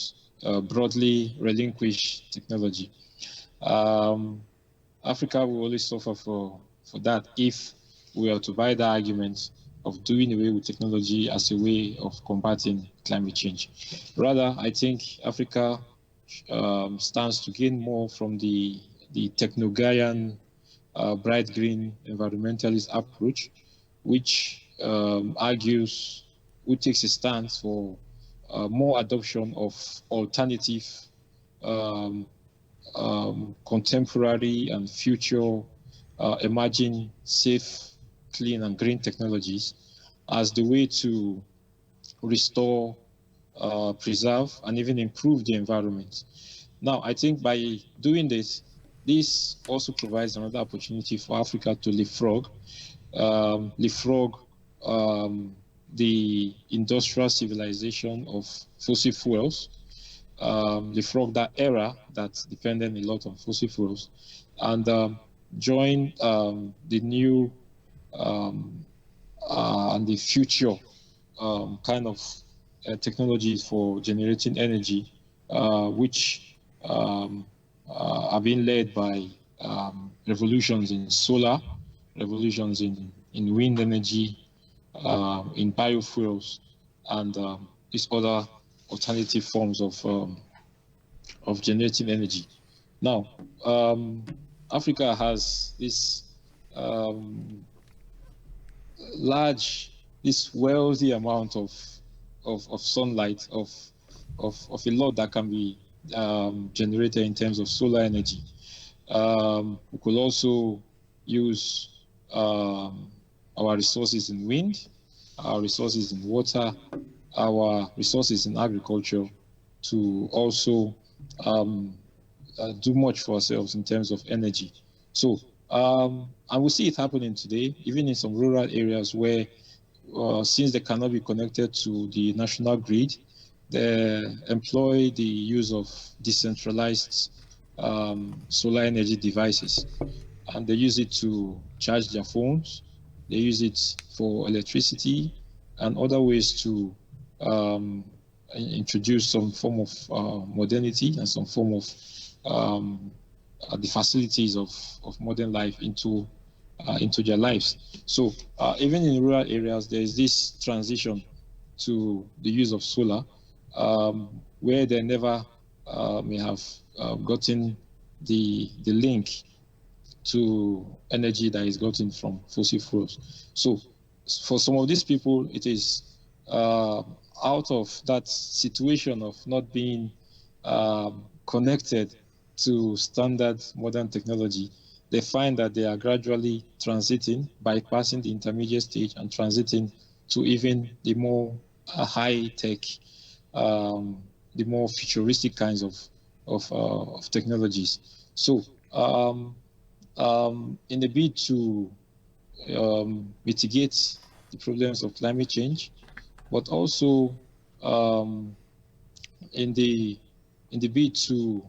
broadly relinquish technology. Africa will only suffer for that if we are to buy the argument of doing away with technology as a way of combating climate change. Rather, I think Africa stands to gain more from the techno-Gaian, bright green environmentalist approach, which takes a stance for more adoption of alternative, contemporary and future emerging safe, clean and green technologies as the way to restore, preserve and even improve the environment. Now, I think by doing this also provides another opportunity for Africa to leapfrog the industrial civilization of fossil fuels, leapfrog that era that depended a lot on fossil fuels, and join the new and the future kind of technologies for generating energy, which are being led by revolutions in solar, revolutions in wind energy, in biofuels, and these other alternative forms of generating energy. Now, Africa has this this wealthy amount of sunlight, of a lot that can be generated in terms of solar energy. We could also use our resources in wind, our resources in water, our resources in agriculture to also do much for ourselves in terms of energy. So, and we see it happening today, even in some rural areas where, since they cannot be connected to the national grid, they employ the use of decentralized solar energy devices. And they use it to charge their phones, they use it for electricity and other ways to introduce some form of modernity and some form of the facilities of modern life into their lives. So even in rural areas, there is this transition to the use of solar, where they never may have gotten the link to energy that is gotten from fossil fuels. So for some of these people, it is out of that situation of not being connected to standard modern technology, they find that they are gradually transiting, bypassing the intermediate stage and transiting to even the more high-tech, the more futuristic kinds of technologies. So in the bid to mitigate the problems of climate change, but also in the bid to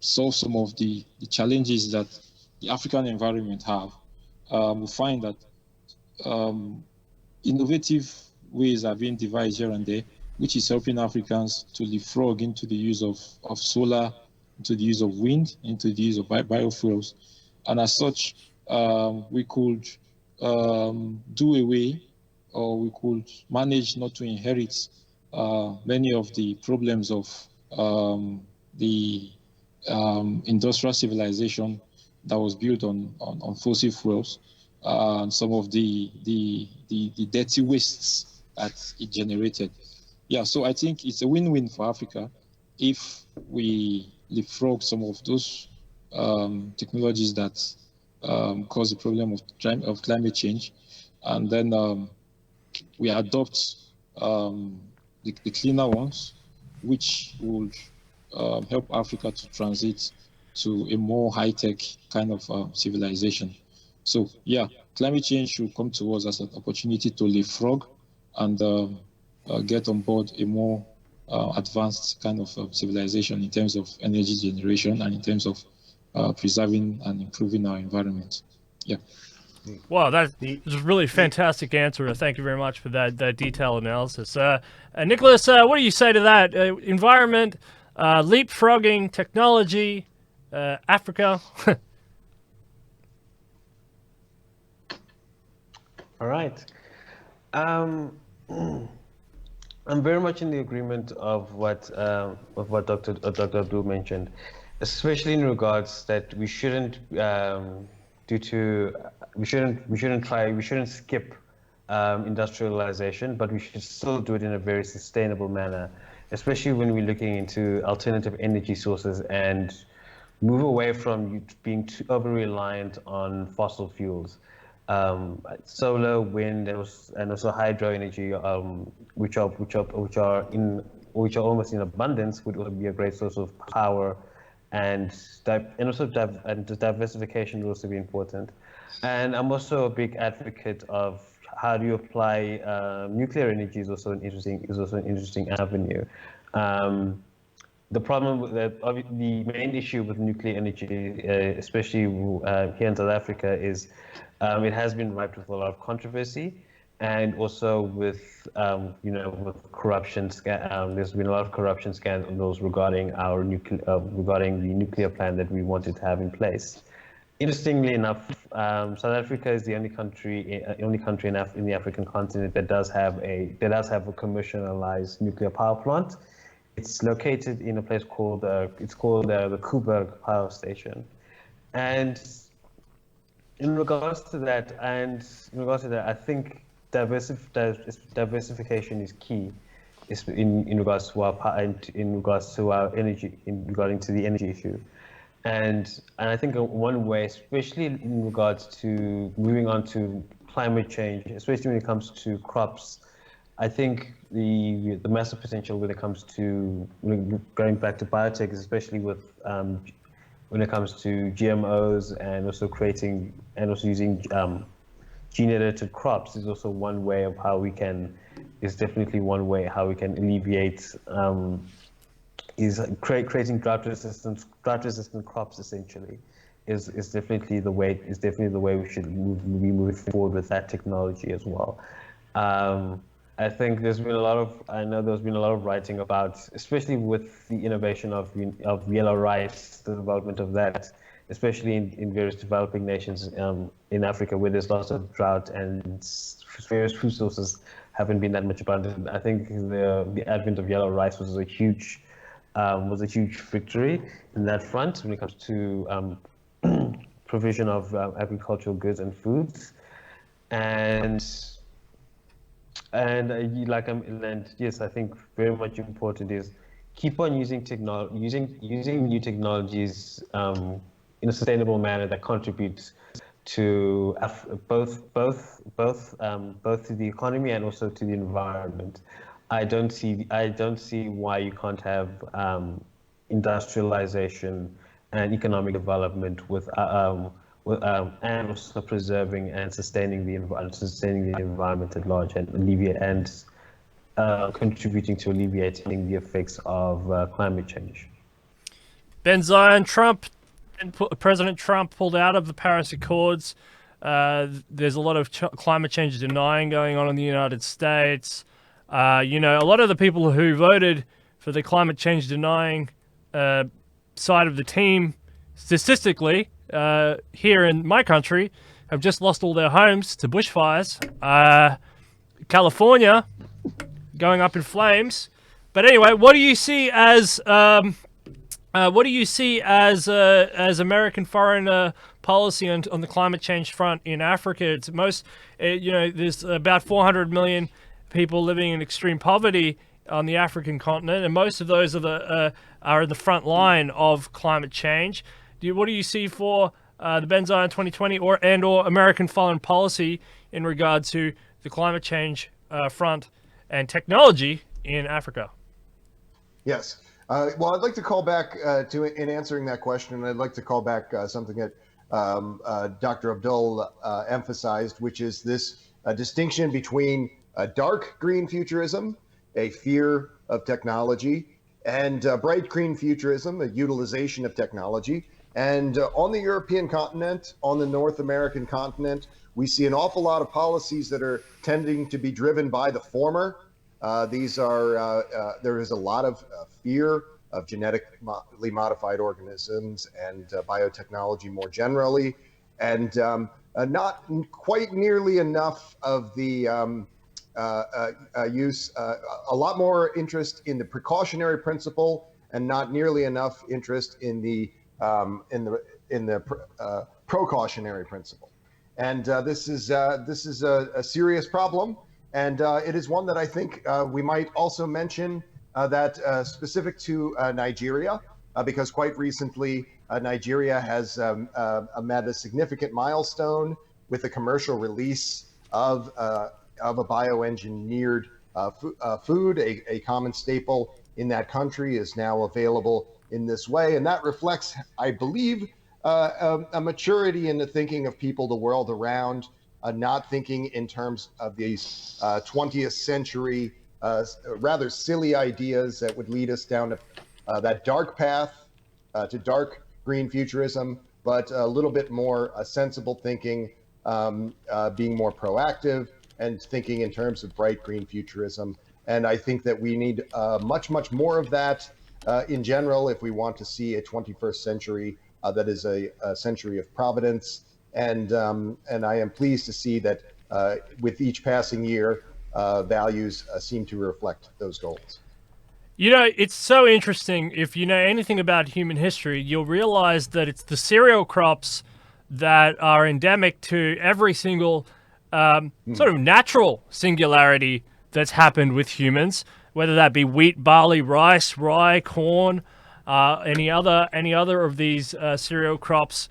solve some of the challenges that the African environment have, we find that innovative ways are being devised here and there, which is helping Africans to leapfrog into the use of solar, into the use of wind, into the use of biofuels. And as such, we could do away, or we could manage not to inherit many of the problems of the industrial civilization that was built on fossil fuels, and some of the dirty wastes that it generated. Yeah, so I think it's a win-win for Africa if we leapfrog some of those technologies that cause the problem of climate change, and then we adopt the cleaner ones, which would help Africa to transit to a more high-tech kind of civilization. So yeah, climate change should come to us as an opportunity to leapfrog and get on board a more advanced kind of civilization in terms of energy generation and in terms of preserving and improving our environment. Yeah.
Wow, that was a really fantastic answer. Thank you very much for that detailed analysis. Niklaas, what do you say to that? Environment, leapfrogging, technology, Africa.
All right. Um, I'm very much in the agreement of what Dr. Abdul mentioned, especially in regards that we shouldn't we shouldn't skip industrialization, but we should still do it in a very sustainable manner, especially when we're looking into alternative energy sources and move away from being too over reliant on fossil fuels. Solar, wind, and also hydro energy, which are almost in abundance, would also be a great source of power, and diversification would also be important. And I'm also a big advocate of how do you apply nuclear energy is also an interesting avenue. The problem with the main issue with nuclear energy, especially here in South Africa, is it has been ripe with a lot of controversy, and also with with corruption. There's been a lot of corruption scandals regarding regarding the nuclear plan that we wanted to have in place. Interestingly enough, South Africa is the only country in the African continent that does have a commercialized nuclear power plant. It's located in a place called the Koeberg Power Station, and in regards to that, I think diversification is key. In regards to our energy, regarding to the energy issue, and I think one way, especially in regards to moving on to climate change, especially when it comes to crops. I think the massive potential when it comes to going back to biotech, especially with when it comes to GMOs and also using gene-edited crops, is also one way of how we can alleviate creating drought-resistant crops essentially is definitely the way we should be moving forward with that technology as well. I think there's been a lot of writing about, especially with the innovation of yellow rice, the development of that, especially in various developing nations in Africa where there's lots of drought and various food sources haven't been that much abundant. I think the advent of yellow rice was a huge victory in that front when it comes to provision of agricultural goods and foods, and yes, I think very much important is keep on using new technologies in a sustainable manner that contributes to both to the economy and also to the environment. I don't see why you can't have industrialization and economic development with and also preserving and sustaining the environment at large, and contributing to alleviating the effects of climate change.
President Trump pulled out of the Paris Accords. There's a lot of climate change denying going on in the United States. A lot of the people who voted for the climate change denying side of the team, statistically, here in my country, have just lost all their homes to bushfires. California going up in flames. But anyway, what do you see as American foreign policy on the climate change front in Africa? It's there's about 400 million people living in extreme poverty on the African continent, and most of those are in the front line of climate change. What do you see for the Benzion 2020 or American foreign policy in regard to the climate change front and technology in Africa?
Yes. Well, I'd like to call back in answering that question, and I'd like to call back something that Dr. Abdul emphasized, which is this distinction between dark green futurism, a fear of technology, and bright green futurism, a utilization of technology. And on the European continent, on the North American continent, we see an awful lot of policies that are tending to be driven by the former. There is a lot of fear of genetically modified organisms and biotechnology more generally, and not quite nearly enough of the use, a lot more interest in the precautionary principle, and not nearly enough interest in the precautionary principle. And this is a serious problem, and it is one that I think we might also mention that specific to Nigeria, because quite recently Nigeria has met a significant milestone with the commercial release of a bioengineered food. A common staple in that country is now available in this way, and that reflects, I believe, a maturity in the thinking of people the world around, not thinking in terms of these 20th century rather silly ideas that would lead us down that dark path to dark green futurism, but a little bit more sensible thinking, being more proactive and thinking in terms of bright green futurism. And I think that we need much more of that in general if we want to see a 21st century that is a century of providence. And I am pleased to see that with each passing year, values seem to reflect those goals.
You know, it's so interesting. If you know anything about human history, you'll realize that it's the cereal crops that are endemic to every single sort of natural singularity that's happened with humans, whether that be wheat, barley, rice, rye, corn, any other of these cereal crops,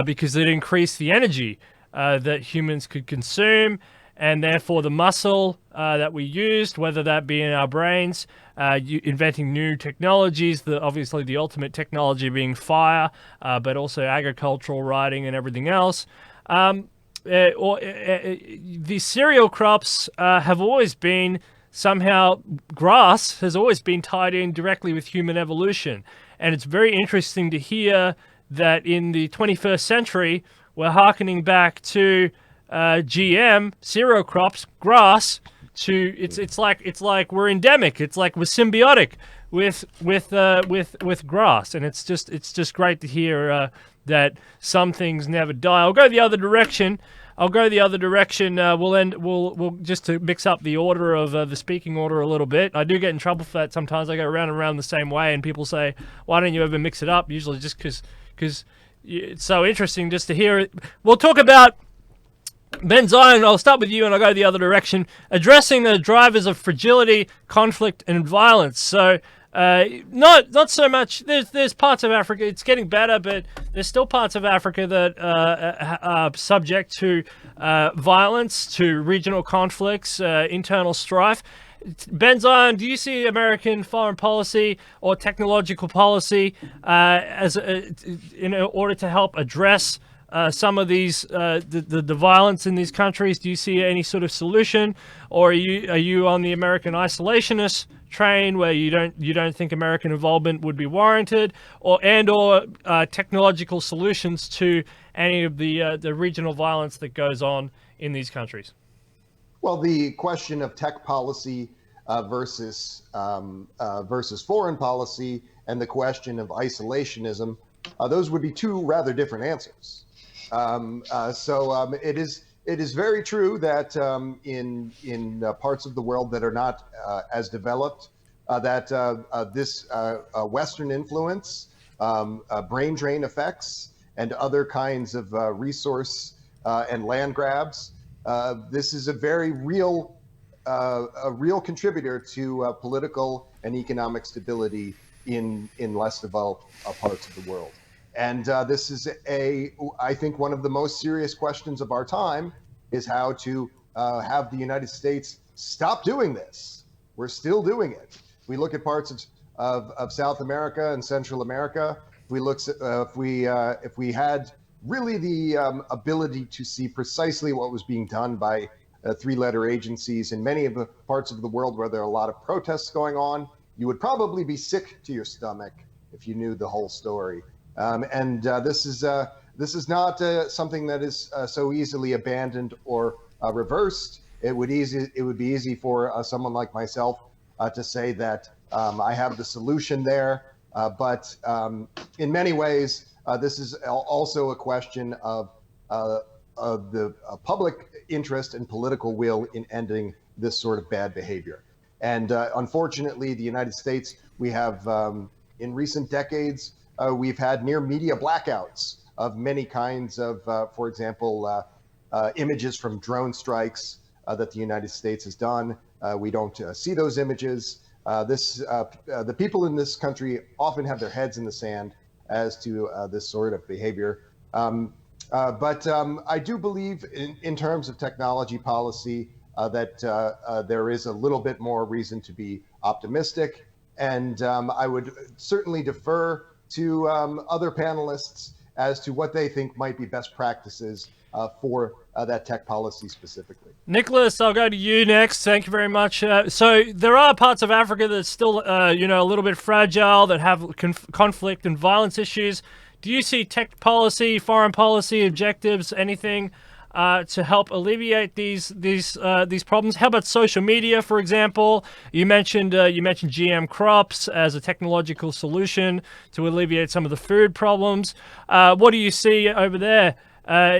because it increased the energy that humans could consume, and therefore the muscle that we used, whether that be in our brains, inventing new technologies, obviously the ultimate technology being fire, but also agricultural writing and everything else. The cereal crops have always been somehow, grass has always been tied in directly with human evolution. And it's very interesting to hear that in the 21st century, we're hearkening back to GM, cereal crops, grass, to it's like we're endemic. It's like we're symbiotic with grass, and it's just great to hear that some things never die. I'll go the other direction. We'll just to mix up the order of the speaking order a little bit. I do get in trouble for that sometimes. I go around and around the same way, and people say, "Why don't you ever mix it up?" Usually, just because it's so interesting just to hear it. We'll talk about Ben Zion. I'll start with you, and I'll go the other direction. Addressing the drivers of fragility, conflict, and violence. So. Not so much. There's parts of Africa. It's getting better, but there's still parts of Africa that are subject to violence, to regional conflicts, internal strife. Ben Zion, do you see American foreign policy or technological policy in order to help address some of these the violence in these countries? Do you see any sort of solution, or are you on the American isolationist train where you don't think American involvement would be warranted, or technological solutions to any of the regional violence that goes on in these countries?
Well, the question of tech policy versus foreign policy, and the question of isolationism, those would be two rather different answers. It is very true that in parts of the world that are not as developed, that this Western influence, brain drain effects, and other kinds of resource and land grabs, this is a very real contributor to political and economic stability in less developed parts of the world. And this is I think one of the most serious questions of our time is how to have the United States stop doing this. We're still doing it. We look at parts of South America and Central America. If we had really the ability to see precisely what was being done by three-letter agencies in many of the parts of the world where there are a lot of protests going on, you would probably be sick to your stomach if you knew the whole story. This is not something that is so easily abandoned or reversed. It would be easy for someone like myself to say that I have the solution there, But in many ways, this is also a question of the public interest and political will in ending this sort of bad behavior. And unfortunately, the United States, we have in recent decades, we've had near media blackouts of many kinds of, for example, images from drone strikes that the United States has done. We don't see those images. The people in this country often have their heads in the sand as to this sort of behavior. But I do believe in terms of technology policy that there is a little bit more reason to be optimistic. And I would certainly defer to other panelists as to what they think might be best practices for that tech policy specifically.
Niklaas, I'll go to you next. Thank you very much. So there are parts of Africa that's still, a little bit fragile, that have conflict and violence issues. Do you see tech policy, foreign policy objectives, anything to help alleviate these problems? How about social media, for example? You mentioned GM crops as a technological solution to alleviate some of the food problems. What do you see over there?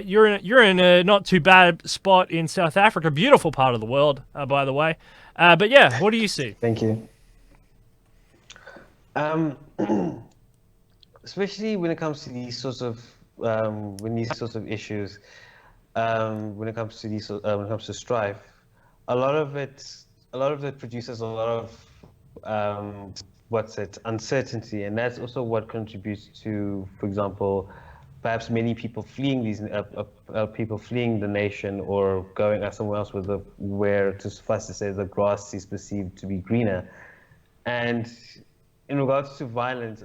You're in a not too bad spot in South Africa, beautiful part of the world, by the way. But yeah, what do you see?
Thank you. Especially when it comes to these sorts of issues, when it comes to strife, a lot of it produces a lot of uncertainty, and that's also what contributes to, for example, perhaps many people fleeing the nation or going somewhere else where, to suffice to say, the grass is perceived to be greener. And in regards to violence,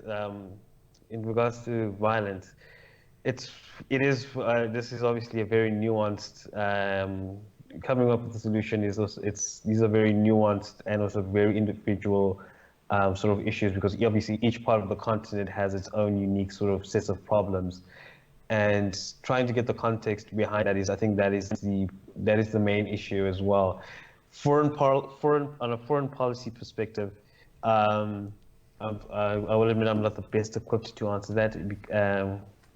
this is obviously a very nuanced. Coming up with a solution is also, these are very nuanced and also very individual sort of issues, because obviously each part of the continent has its own unique sort of sets of problems, and trying to get the context behind that I think that is the main issue as well. On a foreign policy perspective, I will admit I'm not the best equipped to answer that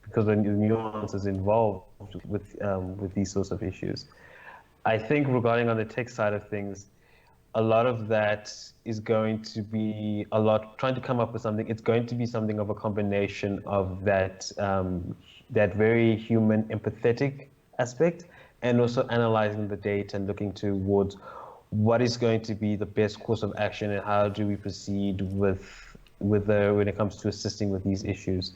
because the nuances involved with these sorts of issues. I think regarding on the tech side of things, a lot of that is going to be trying to come up with something. It's going to be something of a combination of that very human, empathetic aspect, and also analyzing the data and looking towards what is going to be the best course of action and how do we proceed when it comes to assisting with these issues.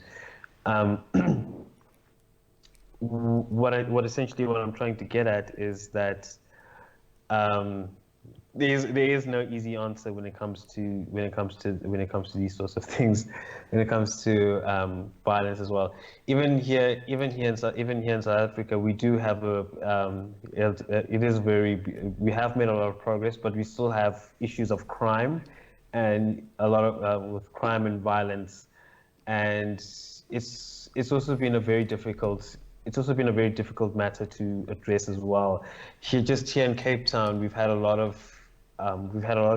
What I'm trying to get at is that there is no easy answer when it comes to these sorts of things, when it comes to violence as well. Even here in South Africa, we do have we have made a lot of progress, but we still have issues of crime and a lot of with crime and violence, and it's also been a very difficult matter to address as well. Here in Cape Town, we've had a lot of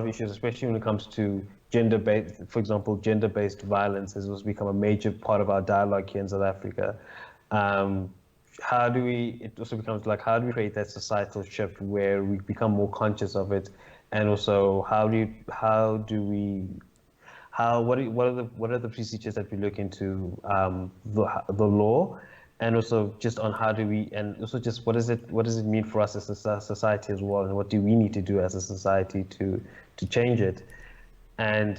issues, especially when it comes to gender-based violence has also become a major part of our dialogue here in South Africa. It also becomes like, how do we create that societal shift where we become more conscious of it, and also what are the procedures that we look into the law, and also just on how do we, and also just what does it mean for us as a society as well, and what do we need to do as a society to change it. And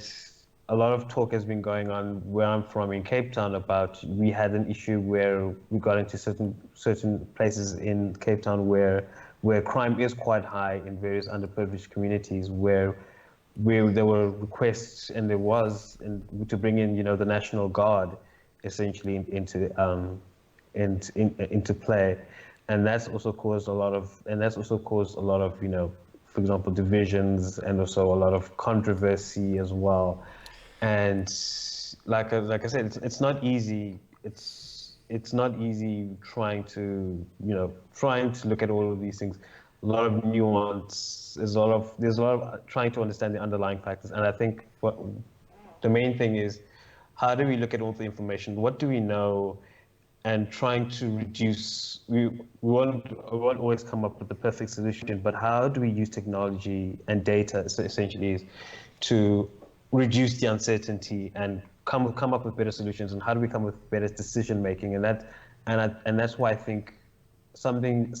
a lot of talk has been going on where I'm from in Cape Town about, we had an issue where we got into certain places in Cape Town where crime is quite high in various underprivileged communities, where there were requests and to bring in the National Guard essentially into play, and that's also caused a lot of for example, divisions and also a lot of controversy as well. And like I said, it's not easy. It's not easy trying to look at all of these things. A lot of nuance. There's a lot of trying to understand the underlying factors. And I think the main thing is, how do we look at all the information? What do we know? And trying to reduce, we won't always come up with the perfect solution, but how do we use technology and data essentially to reduce the uncertainty and come up with better solutions, and how do we come with better decision making? And that's why I think something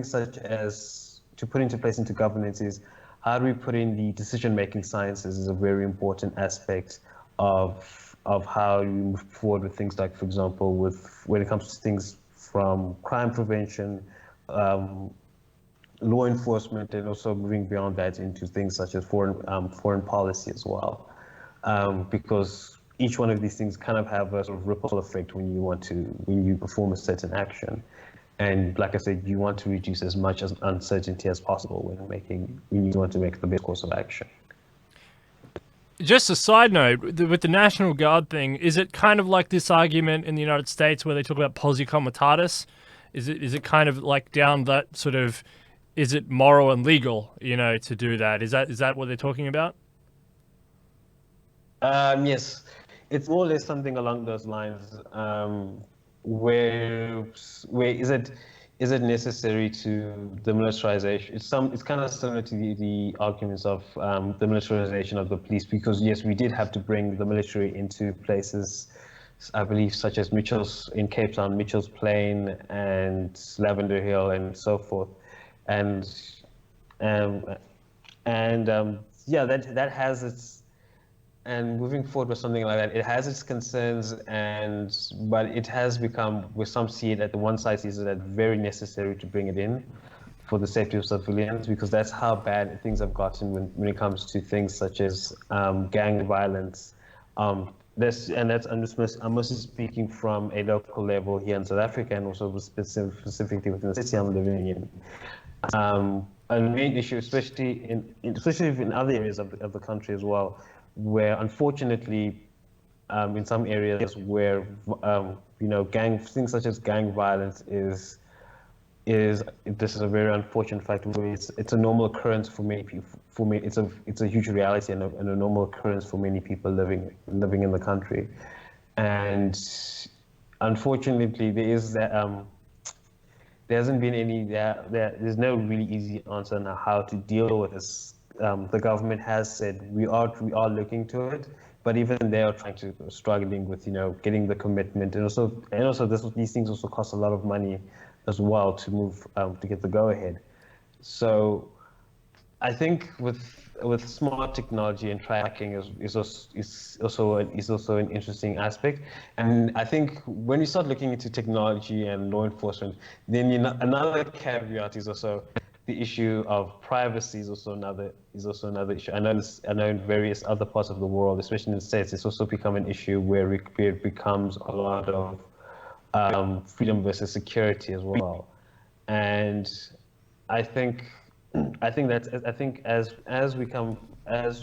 such as to put into place into governance is how do we put in the decision making sciences is a very important aspect of how you move forward with things like, for example, when it comes to things from crime prevention, law enforcement, and also moving beyond that into things such as foreign policy as well, because each one of these things kind of have a sort of ripple effect when you perform a certain action. And like I said, you want to reduce as much as uncertainty as possible when you want to make the best course of action.
Just a side note, with the National Guard thing, is it kind of like this argument in the United States where they talk about posse comitatus? Is it kind of like down that sort of, is it moral and legal, to do that? Is that what they're talking about?
Yes, it's more or less something along those lines. Where is it necessary to the militarization? It's kind of similar to the arguments of the militarization of the police, because yes, we did have to bring the military into places, I believe, such as Mitchell's in Cape Town, Mitchell's Plain, and Lavender Hill, and so forth, and yeah, that has its. And moving forward with something like that, it has its concerns, but it has become, with some see it, at the one side sees it as very necessary to bring it in for the safety of civilians, because that's how bad things have gotten when it comes to things such as gang violence. I'm mostly speaking from a local level here in South Africa, and also specifically within the city I'm living in. A main issue, especially in other areas of the country as well, where unfortunately, in some areas where things such as gang violence is this is a very unfortunate fact. Where it's a normal occurrence for many people. For me, it's a huge reality and a normal occurrence for many people living in the country. And unfortunately, there is that. There hasn't been any. There's no really easy answer on how to deal with this. The government has said we are looking to it, but even they are struggling with getting the commitment, and also these things also cost a lot of money as well to move to get the go ahead. So I think with smart technology and tracking is also an interesting aspect. And I think when you start looking into technology and law enforcement, then another caveat is also the issue of privacy is also another issue. I know in various other parts of the world, especially in the States, it's also become an issue where it becomes a lot of freedom versus security as well. And I think as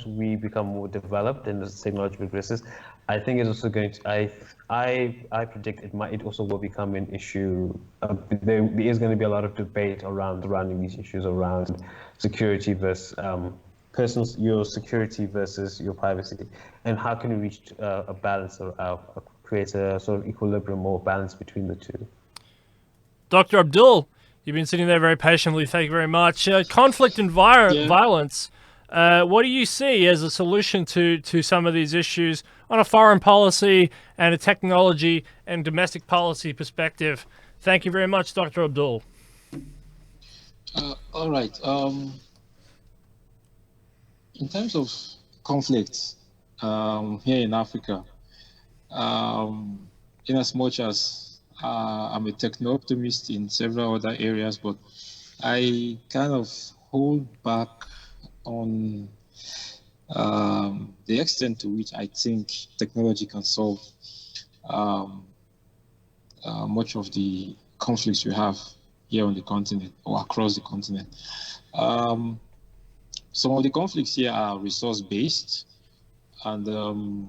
we become more developed and as technology progresses, I think it's also going to. I predict it also will become an issue. There is going to be a lot of debate surrounding these issues around security versus your security versus your privacy, and how can we reach a balance or create a sort of equilibrium or balance between the two.
Dr. Abdul, you've been sitting there very patiently. Thank you very much. Conflict and violence. What do you see as a solution to some of these issues on a foreign policy and a technology and domestic policy perspective? Thank you very much, Dr. Abdul.
All right. In terms of conflicts here in Africa, in as much as I'm a techno-optimist in several other areas, but I kind of hold back on the extent to which I think technology can solve much of the conflicts we have here on the continent or across the continent. Some of the conflicts here are resource-based, and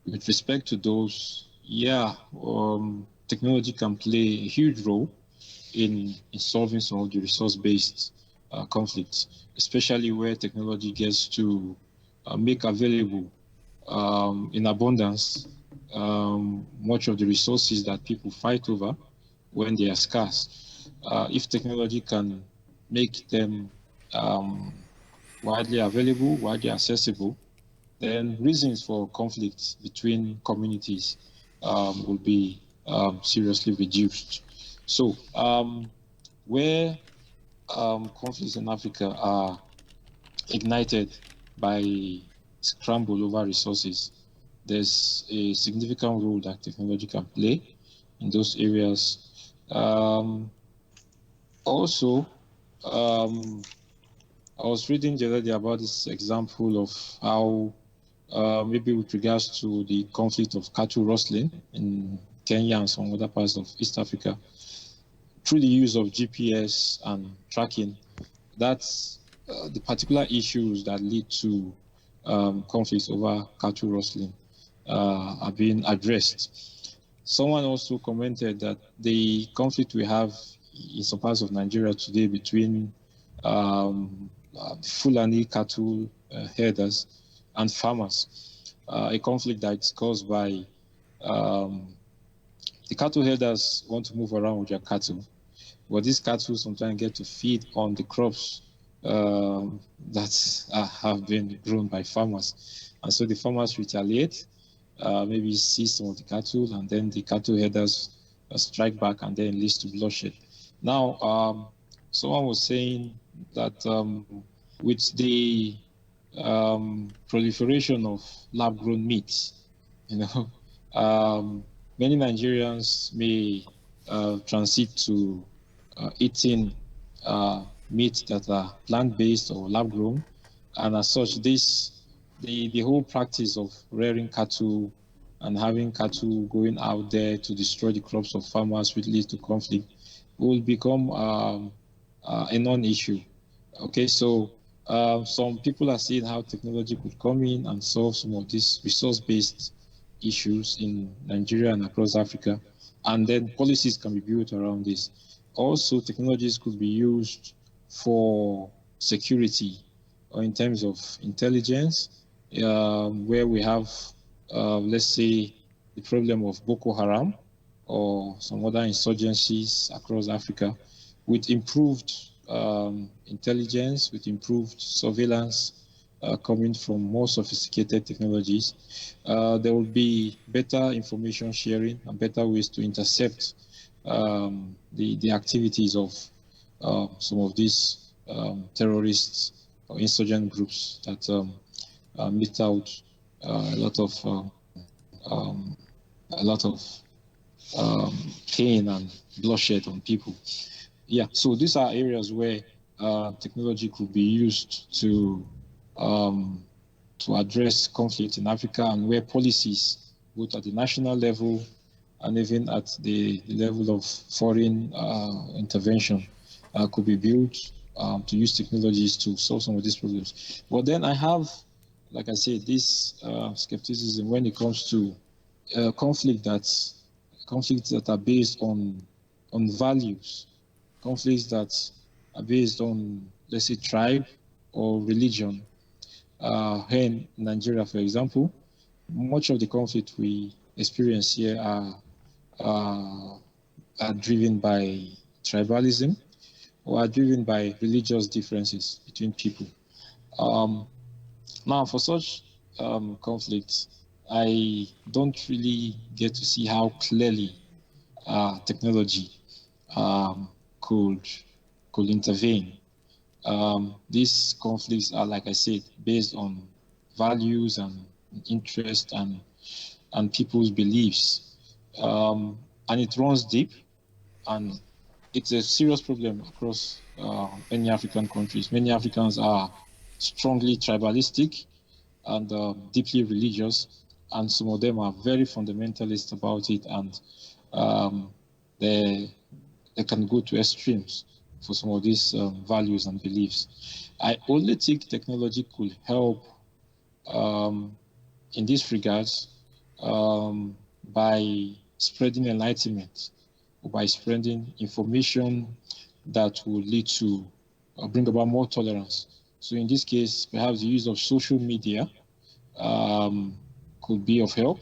with respect to those, technology can play a huge role in solving some of the resource-based conflicts, especially where technology gets to make available in abundance much of the resources that people fight over when they are scarce. If technology can make them widely available, widely accessible, then reasons for conflicts between communities will be seriously reduced. So where conflicts in Africa are ignited by scramble over resources, there's a significant role that technology can play in those areas. Also, I was reading the other day about this example of how maybe with regards to the conflict of cattle rustling in Kenya and some other parts of East Africa, through the use of GPS and tracking, that's the particular issues that lead to conflicts over cattle rustling are being addressed. Someone also commented that the conflict we have in some parts of Nigeria today between Fulani cattle herders and farmers, a conflict that's caused by the cattle herders want to move around with their cattle, but these cattle sometimes get to feed on the crops that have been grown by farmers. And so the farmers retaliate, maybe seize some of the cattle, and then the cattle herders strike back, and then it leads to bloodshed. Now, someone was saying that with the proliferation of lab-grown meats, many Nigerians may transit to eating meat that are plant-based or lab-grown, and as such, the whole practice of rearing cattle and having cattle going out there to destroy the crops of farmers, which leads to conflict, will become a non-issue. Okay, so some people are seeing how technology could come in and solve some of these resource-based issues in Nigeria and across Africa, and then policies can be built around this. Also, technologies could be used for security or in terms of intelligence, where we have, let's say, the problem of Boko Haram or some other insurgencies across Africa. With improved intelligence, with improved surveillance coming from more sophisticated technologies, there will be better information sharing and better ways to intercept the activities of some of these terrorists or insurgent groups that mete out a lot of pain and bloodshed on people. Yeah, so these are areas where technology could be used to address conflict in Africa, and where policies, both at the national level and even at the level of foreign intervention, could be built to use technologies to solve some of these problems. But then I have, like I said, this skepticism when it comes to conflicts that are based on values, conflicts that are based on, let's say, tribe or religion. Here in Nigeria, for example, much of the conflict we experience here are driven by tribalism or are driven by religious differences between people. Now, for such conflicts, I don't really get to see how clearly technology could intervene. These conflicts are, like I said, based on values and interest and people's beliefs, and it runs deep, and it's a serious problem across many African countries. Many Africans are strongly tribalistic and deeply religious, and some of them are very fundamentalist about it, and they can go to extremes for some of these values and beliefs. I only think technology could help in this regards by spreading enlightenment, or by spreading information that will lead to bring about more tolerance. So in this case, perhaps the use of social media could be of help,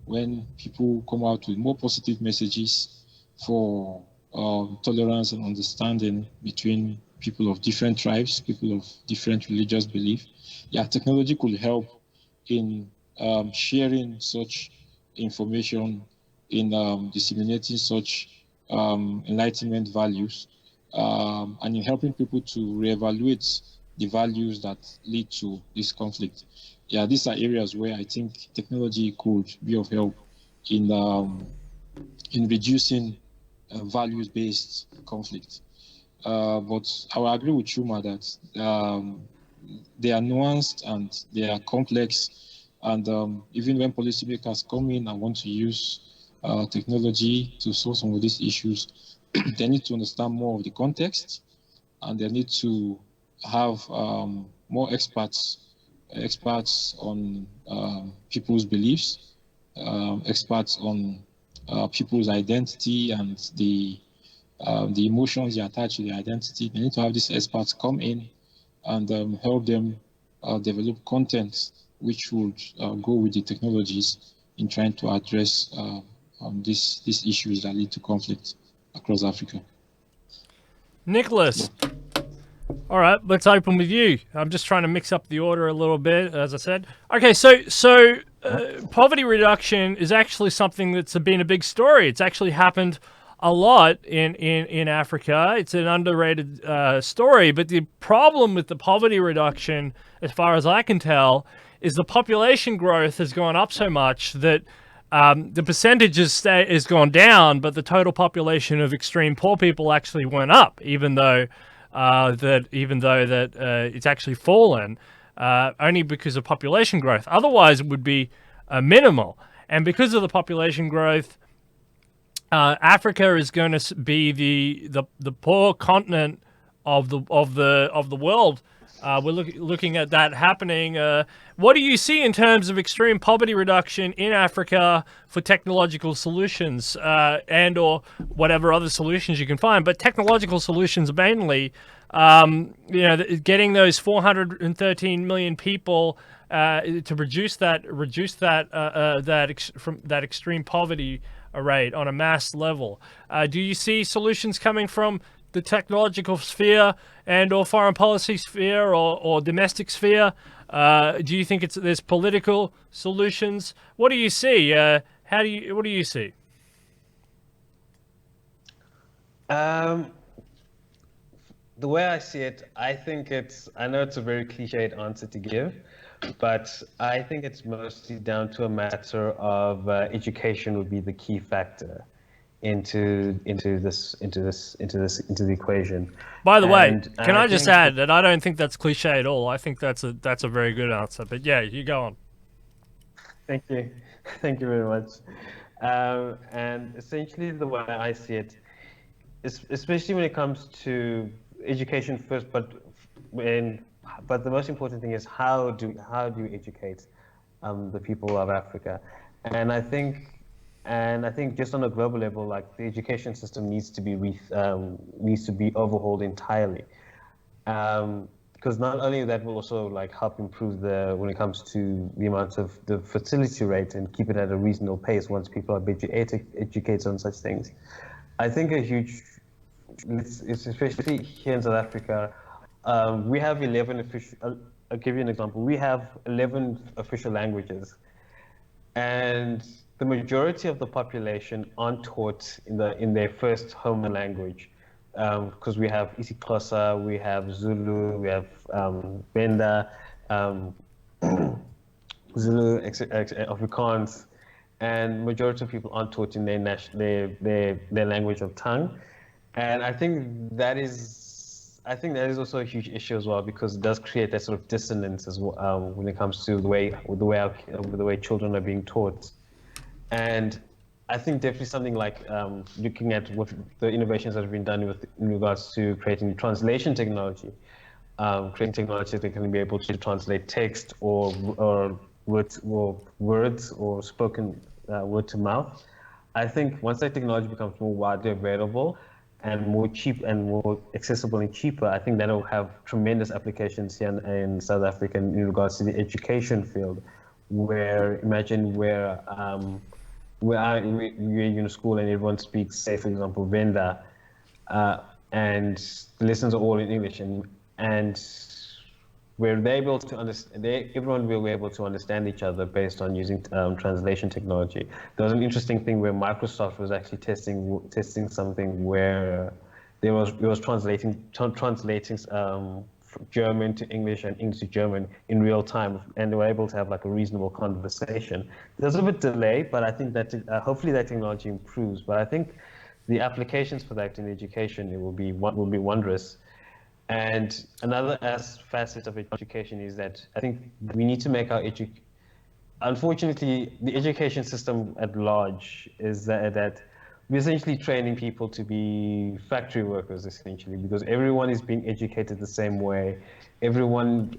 when people come out with more positive messages for tolerance and understanding between people of different tribes, people of different religious belief. Yeah, technology could help in sharing such information, in disseminating such enlightenment values, and in helping people to reevaluate the values that lead to this conflict. Yeah, these are areas where I think technology could be of help in reducing values-based conflict. But I will agree with Chuma that they are nuanced and they are complex. And even when policymakers come in and want to use technology to solve some of these issues, they need to understand more of the context, and they need to have more experts on people's beliefs, experts on people's identity and the emotions they attach to the identity. They need to have these experts come in and help them develop content which would go with the technologies in trying to address these issues that lead to conflict across Africa.
Niklaas. All right, let's open with you. I'm just trying to mix up the order a little bit, as I said. Okay, so poverty reduction is actually something that's been a big story. It's actually happened a lot in Africa. It's an underrated story, but the problem with the poverty reduction, as far as I can tell, is the population growth has gone up so much that the percentage has gone down, but the total population of extreme poor people actually went up, even though it's actually fallen only because of population growth. Otherwise, it would be minimal. And because of the population growth, Africa is going to be the poor continent of the world. We're looking at that happening. What do you see in terms of extreme poverty reduction in Africa for technological solutions and or whatever other solutions you can find? But technological solutions mainly, getting those 413 million people to reduce that extreme poverty rate on a mass level. Do you see solutions coming from the technological sphere and or foreign policy sphere or domestic sphere? Do you think there's political solutions? What do you see? What do you see?
The way I see it, I know it's a very cliched answer to give, but I think it's mostly down to a matter of education would be the key factor into the equation.
By the way, can I just add that I don't think that's cliche at all. I think that's a very good answer. But yeah, you go on.
Thank you very much. And essentially, the way I see it, especially when it comes to education first, but the most important thing is how do you educate the people of Africa, and I think just on a global level, like the education system needs to be overhauled entirely, because not only that will also like help improve when it comes to the amount of the fertility rate and keep it at a reasonable pace once people are educated on such things. I think especially here in South Africa, we have 11 official. I'll give you an example. We have 11 official languages, and the majority of the population aren't taught in their first home language, because we have isiXhosa, we have Zulu, we have Benda, Zulu, Afrikaans, and majority of people aren't taught in their language of tongue, and I think that is also a huge issue as well, because it does create that sort of dissonance as well when it comes to the way children are being taught. And I think definitely something like looking at what the innovations that have been done in regards to creating translation technology, creating technology that can be able to translate text or words or spoken word to mouth. I think once that technology becomes more widely available and more cheap and more accessible and cheaper, I think that will have tremendous applications here in South Africa in regards to the education field, where you're in school and everyone speaks, say for example, Venda, uh, and the lessons are all in English, and where they're able to understand, everyone will be able to understand each other based on using translation technology. There was an interesting thing where Microsoft was actually testing something where it was translating German to English and English to German in real time, and they were able to have like a reasonable conversation. There's a bit delay, but I think that hopefully that technology improves. But I think the applications for that in education, it will be wondrous. And another facet of education is that I think we need to make our unfortunately, the education system at large is that we're essentially training people to be factory workers, essentially, because everyone is being educated the same way. Everyone,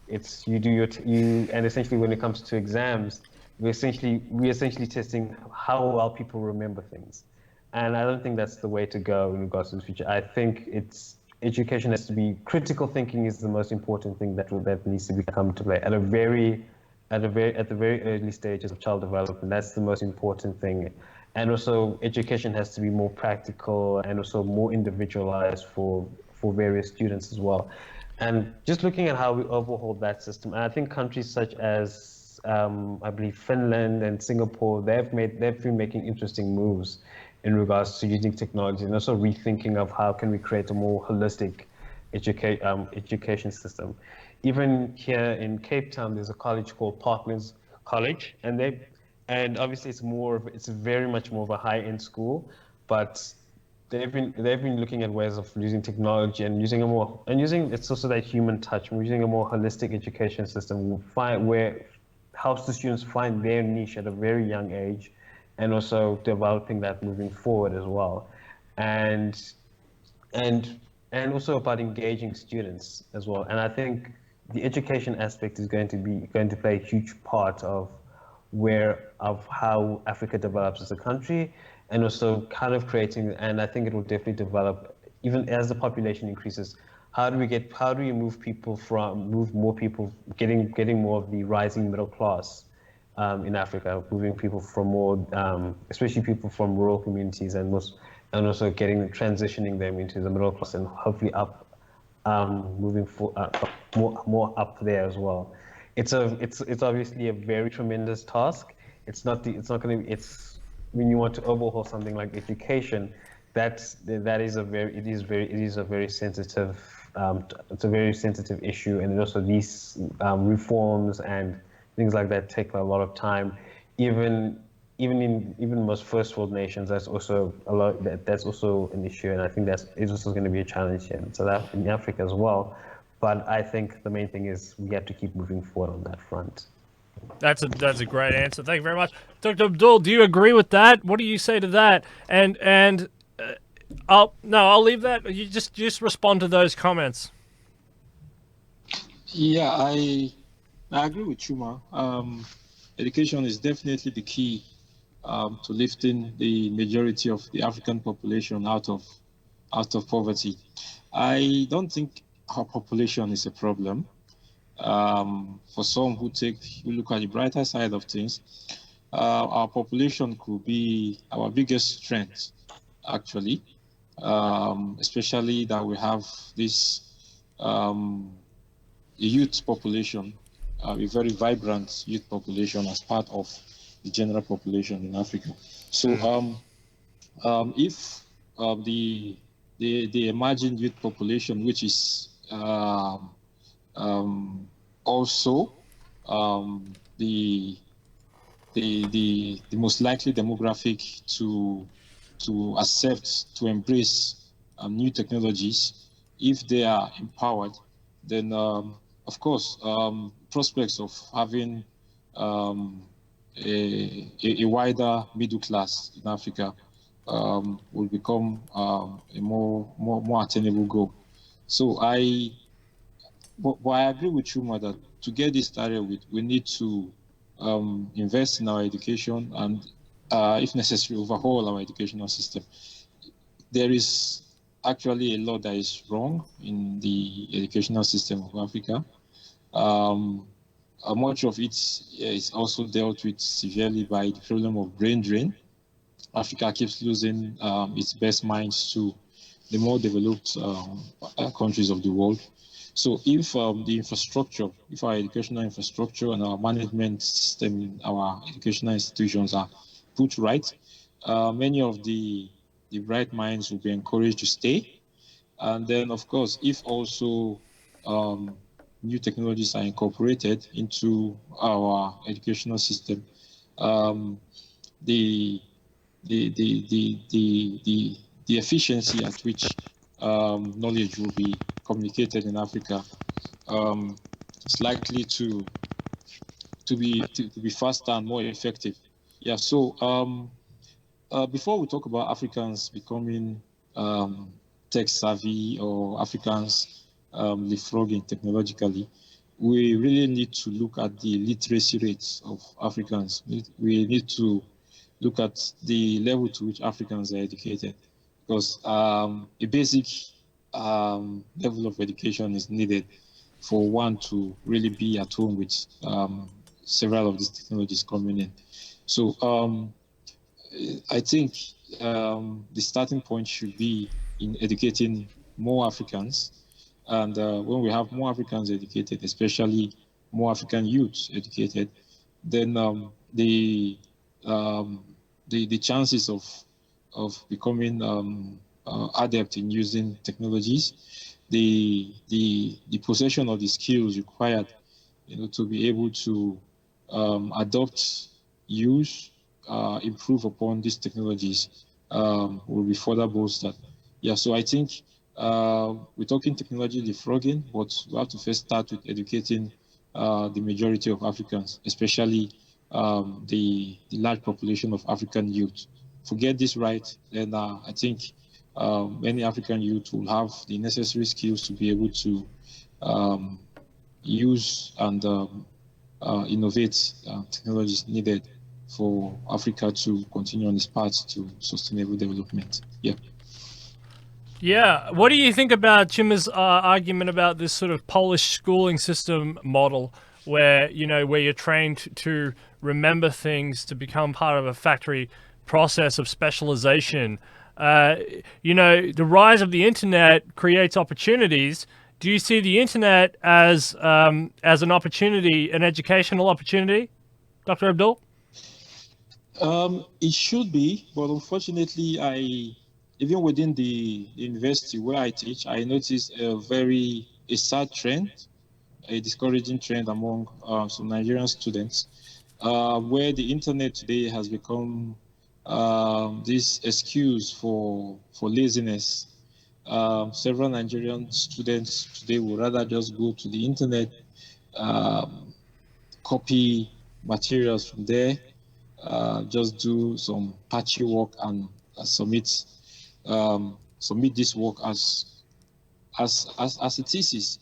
it's you do you, and essentially when it comes to exams, we're essentially testing how well people remember things, and I don't think that's the way to go in regards to the future. I think education has to be critical thinking is the most important thing that needs to come to play at the very early stages of child development. That's the most important thing. And also education has to be more practical and also more individualized for various students as well. And just looking at how we overhaul that system, and I think countries such as I believe Finland and Singapore, they've been making interesting moves in regards to using technology and also rethinking of how can we create a more holistic education system. Even here in Cape Town, there's a college called Parklands College, and obviously it's very much more of a high-end school, but they've been looking at ways of using technology and using it's also that human touch. We're using a more holistic education system where helps the students find their niche at a very young age, and also developing that moving forward as well, and and and also about engaging students as well. And I think the education aspect is going to play a huge part of how Africa develops as a country, and also kind of creating. And I think it will definitely develop even as the population increases. How do we move more people, getting more of the rising middle class in Africa, moving people from especially people from rural communities, and also transitioning them into the middle class, and hopefully moving more up there as well. It's obviously a very tremendous task. It's not going to it's when you want to overhaul something like education, that is a very sensitive it's a very sensitive issue, and also these reforms and things like that take a lot of time. Even most first world nations, that's also that's also an issue, and I think it's also going to be a challenge here in Africa as well. But I think the main thing is we have to keep moving forward on that front.
That's a great answer. Thank you very much, Dr. Abdul. Do you agree with that? What do you say to that? And I'll leave that. You just respond to those comments.
Yeah, I agree with Chuma. Education is definitely the key to lifting the majority of the African population out of poverty. I don't think our population is a problem. For some who look at the brighter side of things, our population could be our biggest strength, actually, especially that we have this youth population, a very vibrant youth population as part of the general population in Africa. So if the emerging youth population, which is also the most likely demographic to accept, to embrace new technologies, if they are empowered, then of course prospects of having a wider middle class in Africa will become a more attainable goal. So I agree with you, Mother. To get this started, we need to invest in our education and, if necessary, overhaul our educational system. There is actually a lot that is wrong in the educational system of Africa. Much of it is also dealt with severely by the problem of brain drain. Africa keeps losing its best minds to the more developed countries of the world. So if the infrastructure, if our educational infrastructure and our management system in our educational institutions are put right, many of the bright minds will be encouraged to stay. And then, of course, if also new technologies are incorporated into our educational system, um, the, the efficiency at which knowledge will be communicated in Africa is likely to be faster and more effective. Yeah. So before we talk about Africans becoming tech savvy or Africans leapfrogging technologically, we really need to look at the literacy rates of Africans. We need to look at the level to which Africans are educated, because a basic level of education is needed for one to really be at home with several of these technologies coming in. So I think the starting point should be in educating more Africans. And when we have more Africans educated, especially more African youths educated, then the chances of becoming adept in using technologies, the possession of the skills required, to be able to adopt, use, improve upon these technologies will be further bolstered. Yeah, so I think we're talking technology leapfrogging, but we have to first start with educating the majority of Africans, especially the large population of African youth. Forget this right, then I think many African youth will have the necessary skills to be able to use and innovate technologies needed for Africa to continue on its path to sustainable development. Yeah.
Yeah. What do you think about Chima's argument about this sort of Polish schooling system model, where where you're trained to remember things to become part of a factory process of specialization? The rise of the internet creates opportunities. Do you see the internet as an opportunity, an educational opportunity, Dr. Abdul?
It should be, but unfortunately, even within the university where I teach, I notice a sad trend, a discouraging trend among some Nigerian students, where the internet today has become this excuse for laziness. Several Nigerian students today would rather just go to the internet, copy materials from there, just do some patchy work and submit this work as a thesis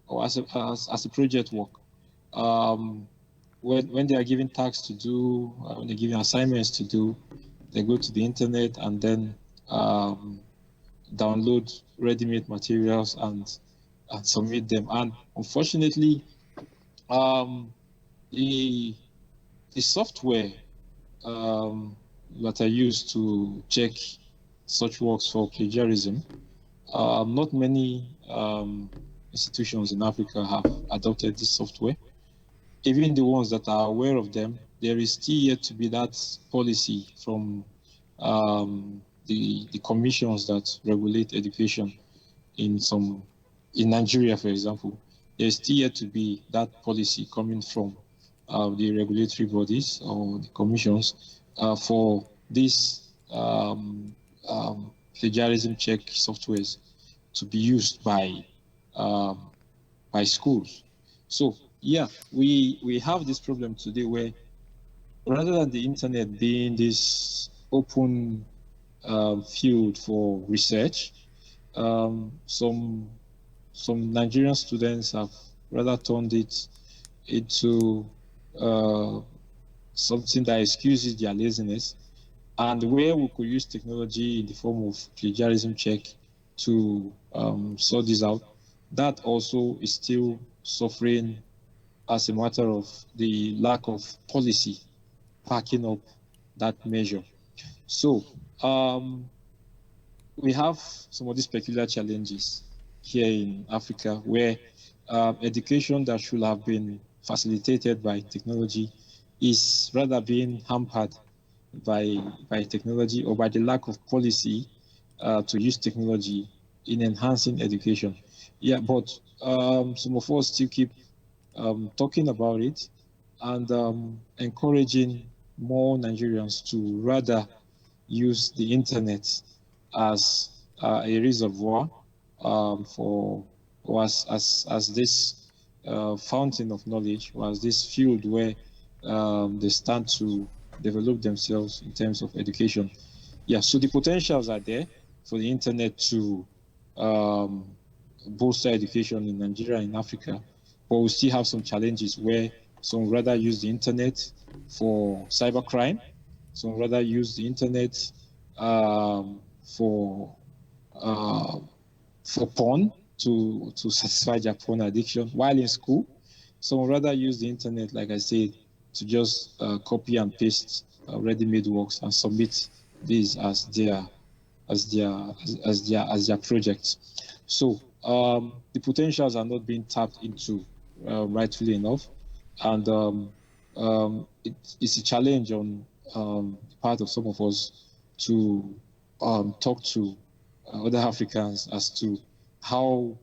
or as a project work. When they are given tasks to do, when they're given assignments to do, they go to the internet and then download ready-made materials and submit them. And unfortunately, the software that are used to check such works for plagiarism, not many institutions in Africa have adopted this software. Even the ones that are aware of them, there is still yet to be that policy from the commissions that regulate education in Nigeria, for example. There's still yet to be that policy coming from the regulatory bodies or the commissions for these plagiarism check softwares to be used by schools. So yeah, we have this problem today where rather than the internet being this open field for research, some Nigerian students have rather turned it into something that excuses their laziness, and where we could use technology in the form of plagiarism check to sort this out, that also is still suffering as a matter of the lack of policy backing up that measure. So we have some of these peculiar challenges here in Africa where education that should have been facilitated by technology is rather being hampered by technology or by the lack of policy to use technology in enhancing education. Yeah, but some of us still keep talking about it and encouraging more Nigerians to rather use the internet as a reservoir for or as this fountain of knowledge, or as this field where they stand to develop themselves in terms of education. Yeah, so the potentials are there for the internet to bolster education in Nigeria and Africa, but we still have some challenges where some rather use the internet for cybercrime, some rather use the internet for porn to satisfy their porn addiction while in school. Some rather use the internet, like I said, to just copy and paste ready-made works and submit these as their projects. So the potentials are not being tapped into rightfully enough, and it's a challenge on the part of some of us to talk to other Africans as to how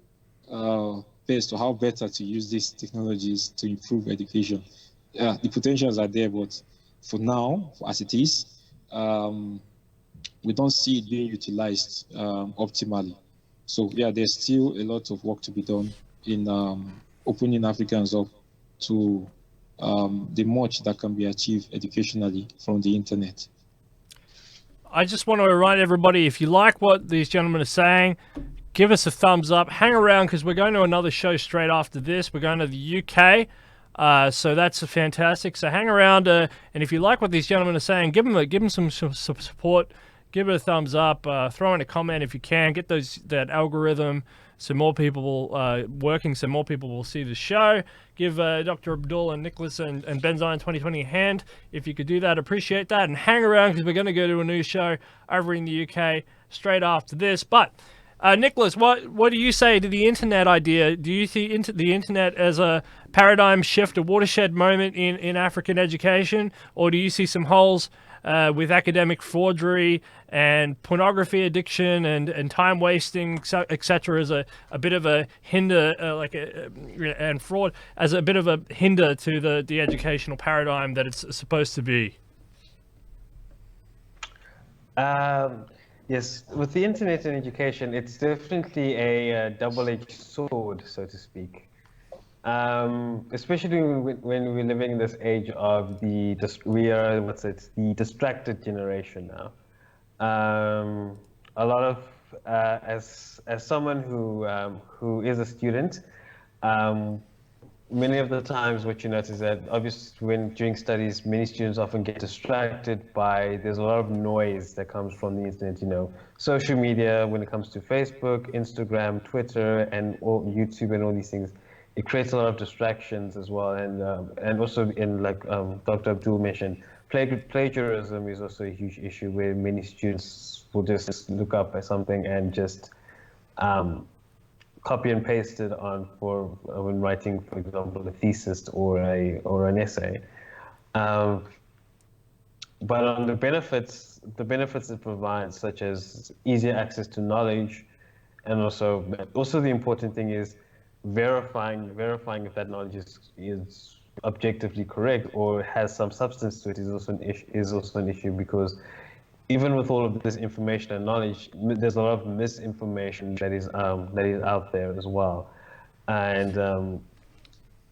best or how better to use these technologies to improve education. The potentials are there, but for now, as it is, we don't see it being utilized optimally. So yeah, there's still a lot of work to be done in opening Africans up to the much that can be achieved educationally from the internet.
I just want to remind everybody, if you like what these gentlemen are saying, give us a thumbs up. Hang around because we're going to another show straight after this. We're going to the UK. So that's fantastic. So hang around, and if you like what these gentlemen are saying, give them some support. Give it a thumbs up. Throw in a comment if you can. Get that algorithm so more people working, so more people will see the show. Give Dr. Abdul and Niklaas and Benzion 2020 a hand if you could do that. Appreciate that, and hang around because we're going to go to a new show over in the UK straight after this. But Niklaas, what do you say to the internet idea? Do you see the internet as a paradigm shift, a watershed moment in African education, or do you see some holes with academic forgery and pornography addiction and time wasting, etc., as a bit of a hinder, and fraud as a bit of a hinder to the educational paradigm that it's supposed to be?
Yes, with the internet and education, it's definitely a double-edged sword, so to speak. Especially when we're living in this age of the distracted generation now. A lot of as someone who is a student, many of the times what you notice is that obviously during studies, many students often get distracted by, there's a lot of noise that comes from the internet, social media, when it comes to Facebook, Instagram, Twitter, and YouTube and all these things. It creates a lot of distractions as well, and also in Dr. Abdul mentioned, plagiarism is also a huge issue where many students will just look up at something and just copy and paste it on when writing, for example, a thesis or an essay. But on the benefits it provides, such as easier access to knowledge, and also the important thing is verifying if that knowledge is objectively correct or has some substance to it is also an issue, because even with all of this information and knowledge, there's a lot of misinformation that is out there as well. And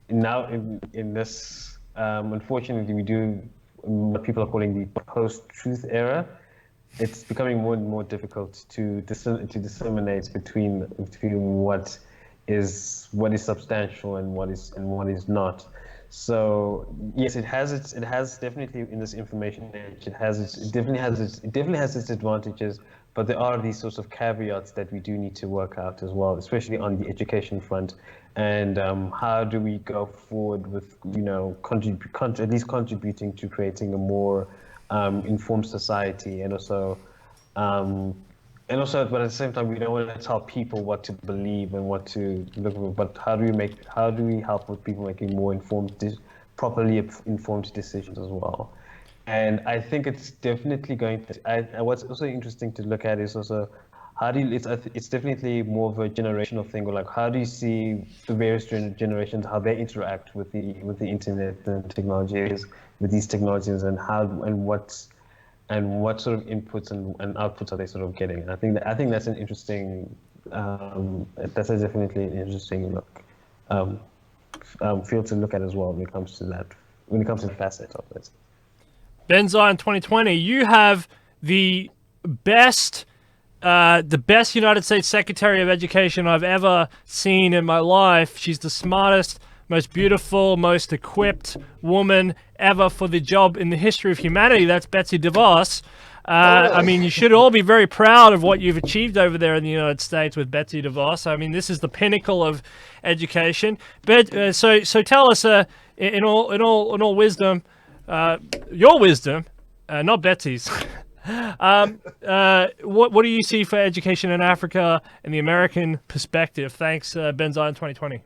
now in this, unfortunately, we do what people are calling the post-truth era. It's becoming more and more difficult to disseminate between what is substantial and what is not. So yes, it has definitely in this information age, it definitely has its advantages, but there are these sorts of caveats that we do need to work out as well, especially on the education front. And how do we go forward with, at least contributing to creating a more informed society, but at the same time, we don't want to tell people what to believe and what to look for. But how do we help with people making more properly informed decisions as well? And I think it's definitely going to. What's also interesting to look at is also how do you, it's definitely more of a generational thing. Or like, how do you see the various generations, how they interact with the internet and technologies, with these technologies, and what sort of inputs and outputs are they sort of getting? And I think that's an interesting. That's definitely an interesting field to look at as well when it comes to that. When it comes to the facet of it.
Benzai in 2020, you have the best United States Secretary of Education I've ever seen in my life. She's the smartest, most beautiful, most equipped woman ever for the job in the history of humanity. That's Betsy DeVos. I mean, you should all be very proud of what you've achieved over there in the United States with Betsy DeVos. I mean, this is the pinnacle of education. But so tell us, in all wisdom, your wisdom, not Betsy's. What do you see for education in Africa and the American perspective? Thanks, Benzai in 2020.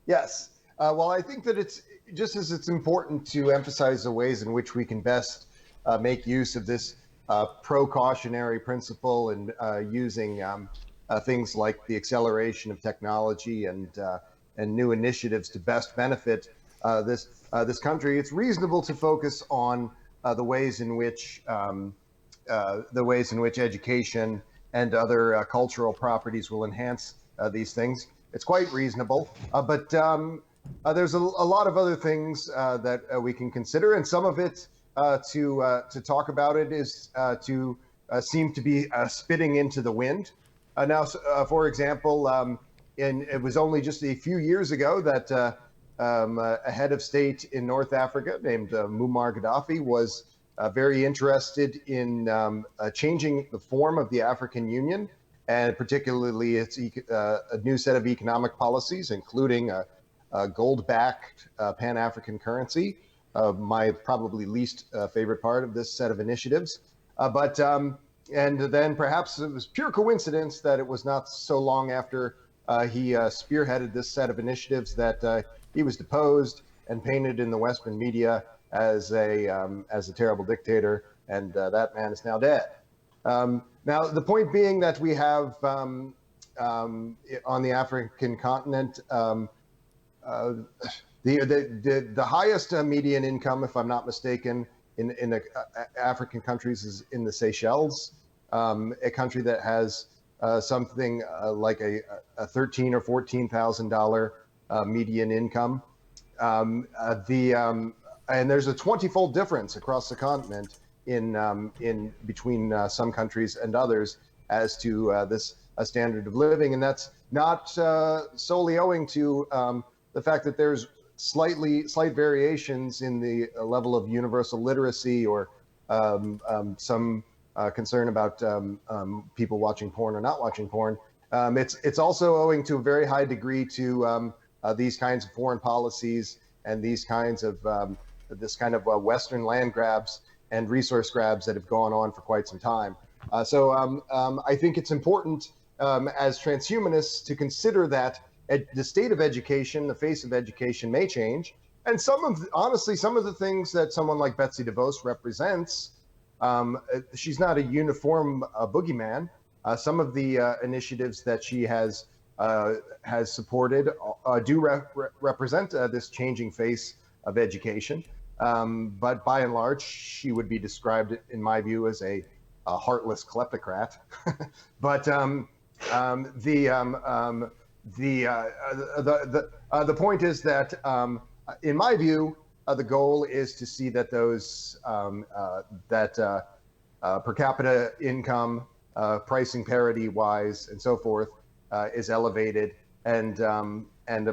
Yes. Well, I think that it's just as it's important to emphasize the ways in which we can best make use of this precautionary principle and using things like the acceleration of technology and new initiatives to best benefit this country. It's reasonable to focus on the ways in which education and other cultural properties will enhance these things. It's quite reasonable, but there's a lot of other things that we can consider, and some of it to talk about it is to seem to be spitting into the wind. Now, for example, it was only just a few years ago that a head of state in North Africa named Muammar Gaddafi was very interested in changing the form of the African Union, and particularly its a new set of economic policies, including a gold-backed Pan-African currency, my probably least favorite part of this set of initiatives. And then perhaps it was pure coincidence that it was not so long after he spearheaded this set of initiatives that he was deposed and painted in the Western media as a terrible dictator, and that man is now dead. Now, the point being that we have on the African continent the highest median income, if I'm not mistaken, in the African countries is in the Seychelles, a country that has something like a $13,000 or $14,000 median income. And there's a 20-fold difference across the continent in between some countries and others as to this standard of living, and that's not solely owing to the fact that there's slight variations in the level of universal literacy or some concern about people watching porn or not watching porn. It's also owing to a very high degree to these kinds of foreign policies and these kinds of this kind of Western land grabs and resource grabs that have gone on for quite some time. So I think it's important as transhumanists to consider that the state of education, the face of education may change. And honestly, some of the things that someone like Betsy DeVos represents, she's not a uniform boogeyman. Some of the initiatives that she has supported do represent this changing face of education. But by and large, she would be described, in my view, as a heartless kleptocrat. But the point is that, in my view, the goal is to see that those per capita income, pricing parity wise, and so forth, is elevated, and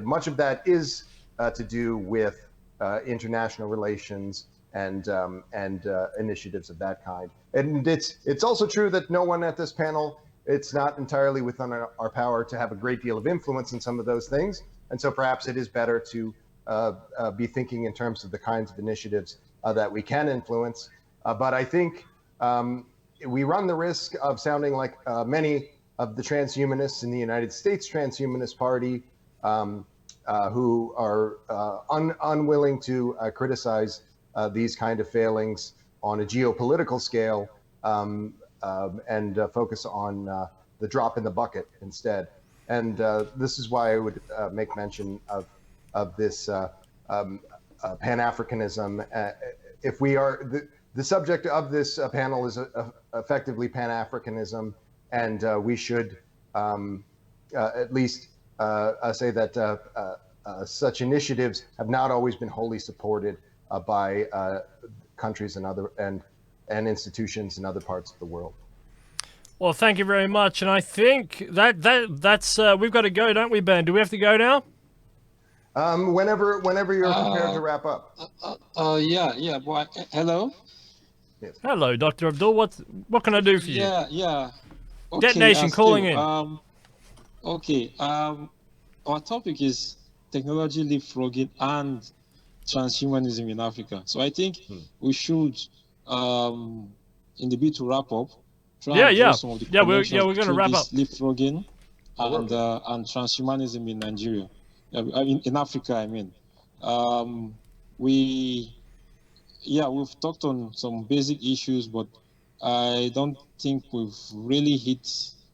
much of that is to do with international relations and initiatives of that kind. And it's also true that no one at this panel, it's not entirely within our power to have a great deal of influence in some of those things. And so perhaps it is better to be thinking in terms of the kinds of initiatives that we can influence. But I think we run the risk of sounding like many of the transhumanists in the United States Transhumanist Party, who are unwilling to criticize these kind of failings on a geopolitical scale, and focus on the drop in the bucket instead. And this is why I would make mention of this Pan-Africanism. If we are the subject of this panel is effectively Pan-Africanism, and we should at least say that such initiatives have not always been wholly supported by countries and institutions in other parts of the world.
Well, thank you very much, and I think that's we've got to go, don't we, Ben? Do we have to go now?
Whenever you're prepared to wrap up.
Yeah. Boy, hello.
Yes.
Hello, Dr. Abdul. What can I do for you?
Yeah. Okay,
Det Nation calling in.
Our topic is technology leapfrogging and transhumanism in Africa. So I think we should, in the bid to wrap up, try and draw some of the connections
we're going to wrap up.
Leapfrogging and transhumanism in Nigeria, in Africa. I mean, we've talked on some basic issues, but I don't think we've really hit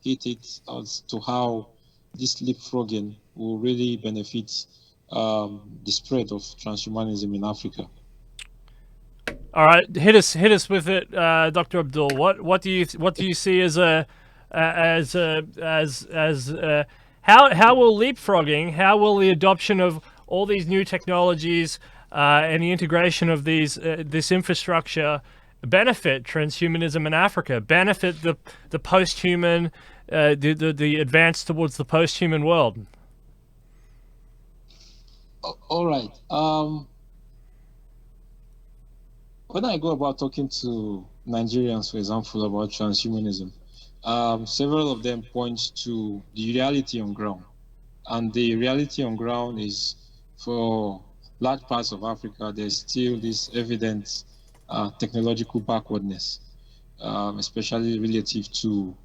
it as to how this leapfrogging will really benefit the spread of transhumanism in Africa.
All right, hit us with it, Dr. Abdul. What do you see as how will leapfrogging, how will the adoption of all these new technologies and the integration of this infrastructure benefit transhumanism in Africa, benefit the post-human, the advance towards the post-human world?
All right. When I go about talking to Nigerians, for example, about transhumanism, several of them point to the reality on ground. And the reality on ground is, for large parts of Africa, there's still this evident technological backwardness, especially relative to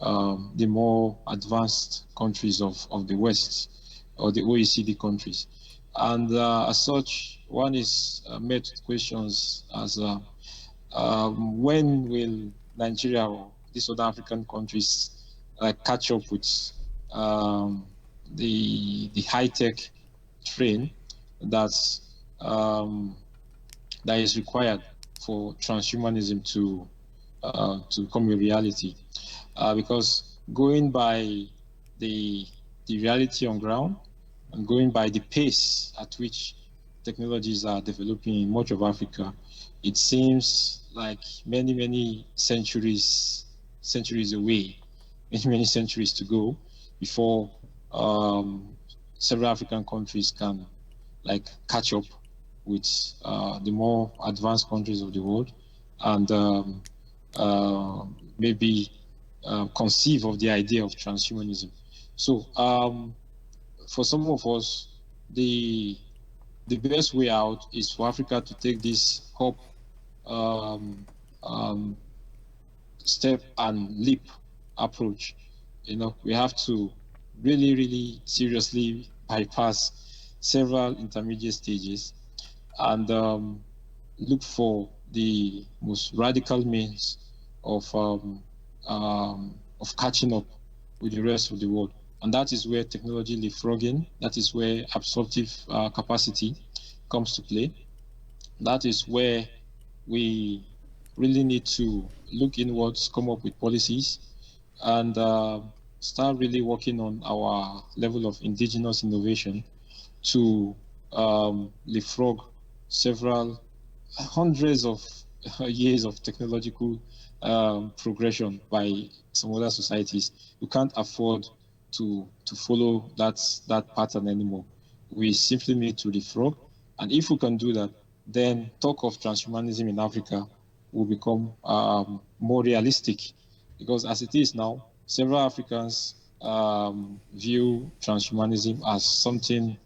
the more advanced countries of the West, or the OECD countries. And as such, one is met with questions as when will Nigeria or these other African countries catch up with the high-tech train that is required for transhumanism to become a reality, because going by the reality on ground and going by the pace at which technologies are developing in much of Africa, it seems like many centuries away, many centuries to go before several African countries can catch up with the more advanced countries of the world, and maybe conceive of the idea of transhumanism. So for some of us, the best way out is for Africa to take this hop, step and leap approach. We have to really seriously bypass several intermediate stages and look for the most radical means of catching up with the rest of the world. And that is where technology leapfrogging, that is where absorptive capacity comes to play. That is where we really need to look inwards, come up with policies, and start really working on our level of indigenous innovation to leapfrog several hundreds of years of technological progression by some other societies. We can't afford to follow that pattern anymore. We simply need to leapfrog, and if we can do that, then talk of transhumanism in Africa will become more realistic, because as it is now, several Africans view transhumanism as something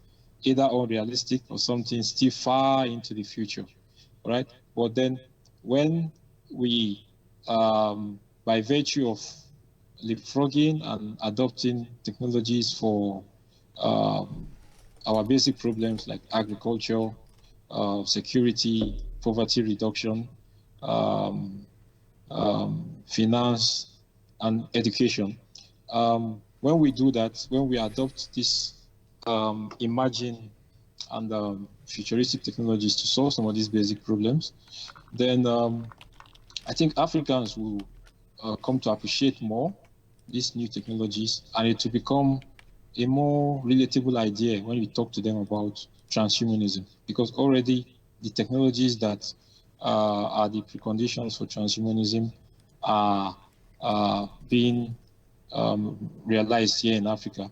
either unrealistic or something still far into the future, right? But then when we, by virtue of leapfrogging and adopting technologies for our basic problems like agriculture, security, poverty reduction, finance, and education. When we do that, when we adopt this emerging and futuristic technologies to solve some of these basic problems, then I think Africans will come to appreciate more these new technologies, and it will become a more relatable idea when we talk to them about transhumanism, because already the technologies that are the preconditions for transhumanism are being realized here in Africa.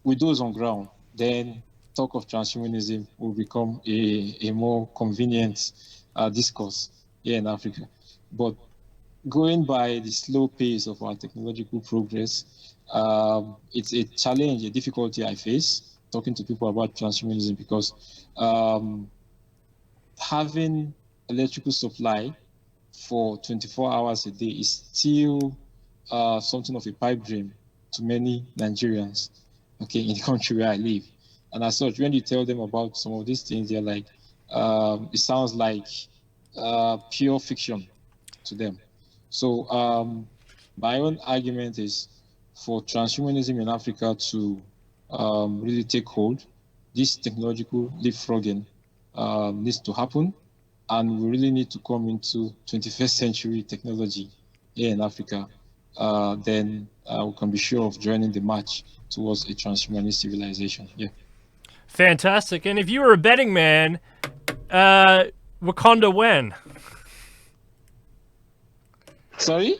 With those on ground, then talk of transhumanism will become a more convenient discourse here in Africa. But going by the slow pace of our technological progress, it's a challenge, a difficulty I face talking to people about transhumanism, because having electrical supply for 24 hours a day is still something of a pipe dream to many Nigerians, okay, in the country where I live. And as such, when you tell them about some of these things, they're like, it sounds like pure fiction to them. So my own argument is for transhumanism in Africa to really take hold, this technological leapfrogging needs to happen, and we really need to come into 21st century technology here in Africa. Then we can be sure of joining the march towards a transhumanist civilization. Yeah.
Fantastic. And if you were a betting man, Wakanda when?
Sorry?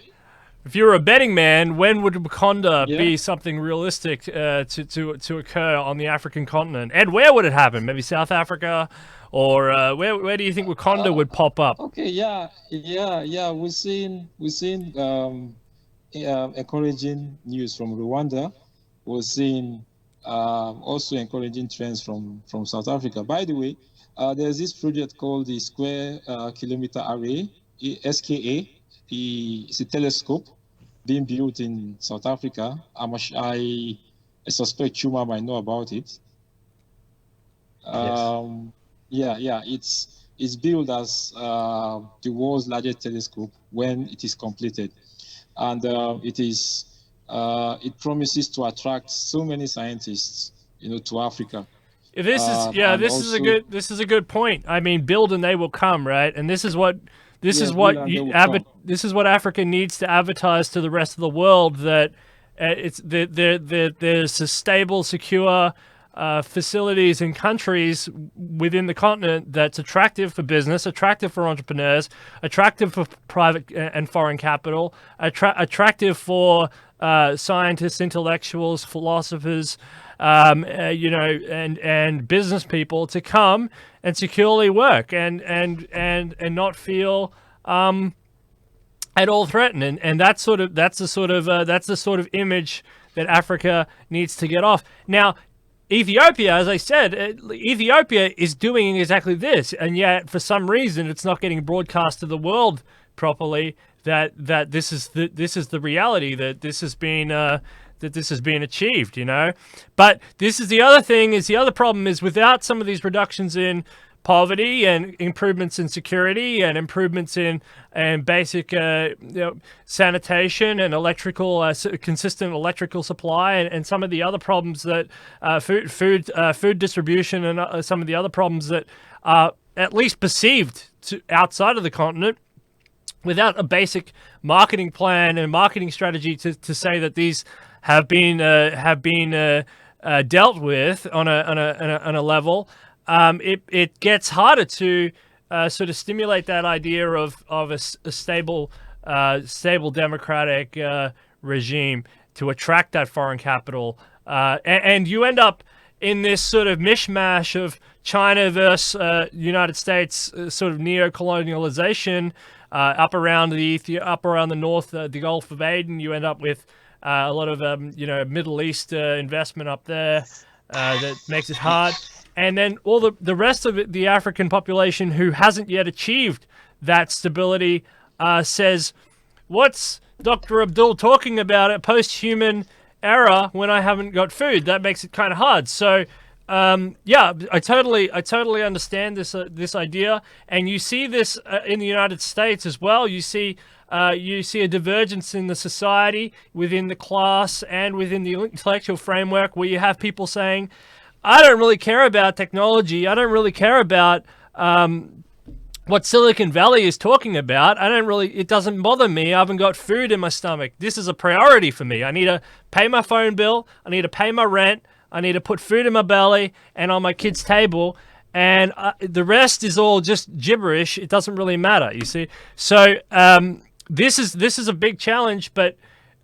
If you were a betting man, when would Wakanda be something realistic to occur on the African continent? And where would it happen? Maybe South Africa, or where do you think Wakanda would pop up?
Okay, yeah. We're seeing encouraging news from Rwanda. We're seeing also encouraging trends from South Africa. By the way, there's this project called the Square Kilometer Array, SKA. It's a telescope being built in South Africa. I suspect Chuma might know about it.
Yes.
It's billed as the world's largest telescope when it is completed, and it promises to attract so many scientists, to Africa.
This is a good point. I mean, build and they will come, right? And this is what Africa needs to advertise to the rest of the world, that there's a stable, secure facilities and countries within the continent that's attractive for business, attractive for entrepreneurs, attractive for private and foreign capital, attractive for scientists, intellectuals, philosophers, and business people to come and securely work and not feel at all threatened. And that's the sort of image that Africa needs to get off. Now, Ethiopia, as I said, Ethiopia is doing exactly this, and yet for some reason it's not getting broadcast to the world properly. That this is the reality, that this has been achieved, But this is the other thing. The other problem is, without some of these reductions in poverty and improvements in security and improvements in basic sanitation and consistent electrical supply, and some of the other problems that food distribution, and some of the other problems that are at least perceived outside of the continent, without a basic marketing plan and marketing strategy to say that these have been dealt with on a level, it gets harder to sort of stimulate that idea of a stable democratic regime, to attract that foreign capital, and you end up in this sort of mishmash of China versus United States sort of neo-colonialization up around the north, the Gulf of Aden. You end up with a lot of Middle East investment up there that makes it hard. And then all the rest of it, the African population who hasn't yet achieved that stability says, what's Dr. Abdul talking about a post-human era when I haven't got food? That makes it kind of hard. So, I totally understand this idea. And you see this in the United States as well. You see a divergence in the society, within the class, and within the intellectual framework, where you have people saying, I don't really care about technology. I don't really care about what Silicon Valley is talking about. It doesn't bother me. I haven't got food in my stomach. This is a priority for me. I need to pay my phone bill. I need to pay my rent. I need to put food in my belly and on my kid's table. And the rest is all just gibberish. It doesn't really matter, you see. So this is a big challenge, but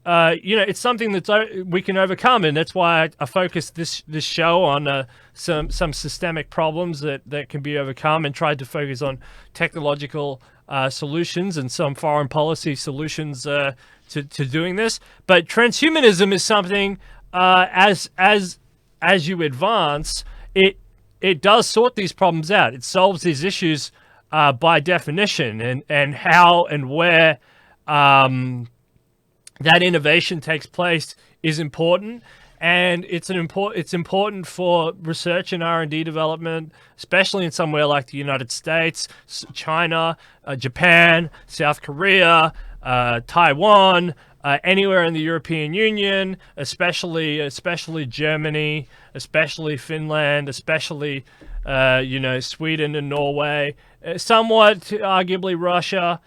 it's something that we can overcome, and that's why I focus this show on some systemic problems that can be overcome, and tried to focus on technological solutions and some foreign policy solutions to doing this. But transhumanism is something as you advance, it does sort these problems out. It solves these issues by definition, and how and where that innovation takes place is important, and it's important for research and R&D development, especially in somewhere like the United States, China, Japan, South Korea, Taiwan, anywhere in the European Union, especially Germany, especially Finland, especially Sweden and Norway, somewhat arguably Russia,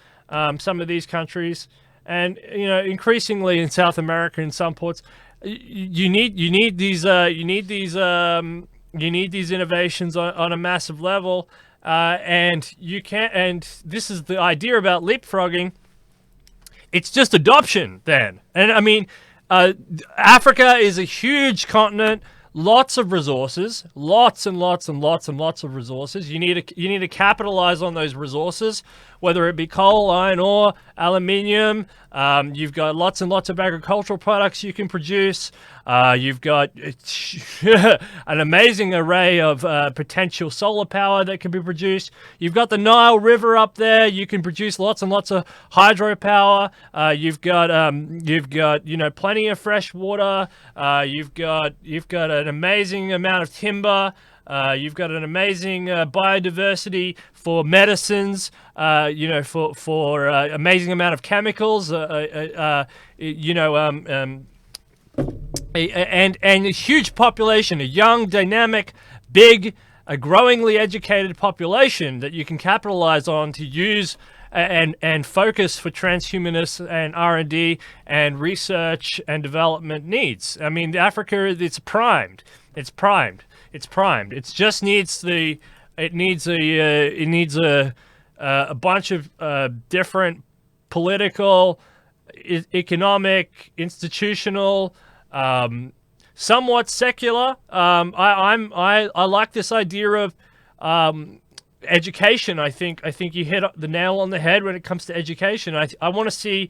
some of these countries. And increasingly in South America, in some ports, you need these innovations on a massive level, and you can't. And this is the idea about leapfrogging. It's just adoption then, and I mean, Africa is a huge continent. Lots of resources, lots and lots and lots and lots of resources. You need to capitalize on those resources, whether it be coal, iron ore, aluminium. You've got lots and lots of agricultural products you can produce. You've got an amazing array of potential solar power that can be produced. You've got the Nile River up there. You can produce lots and lots of hydropower. You've got plenty of fresh water. You've got an amazing amount of timber. You've got an amazing biodiversity for medicines, for amazing amount of chemicals, and a huge population, a young, dynamic, big, a growingly educated population that you can capitalize on to use and focus for transhumanist and R&D and research and development needs. I mean, Africa, it's primed. It's It just needs a bunch of different political, economic, institutional, somewhat secular. I like this idea of education. I think you hit the nail on the head when it comes to education. I want to see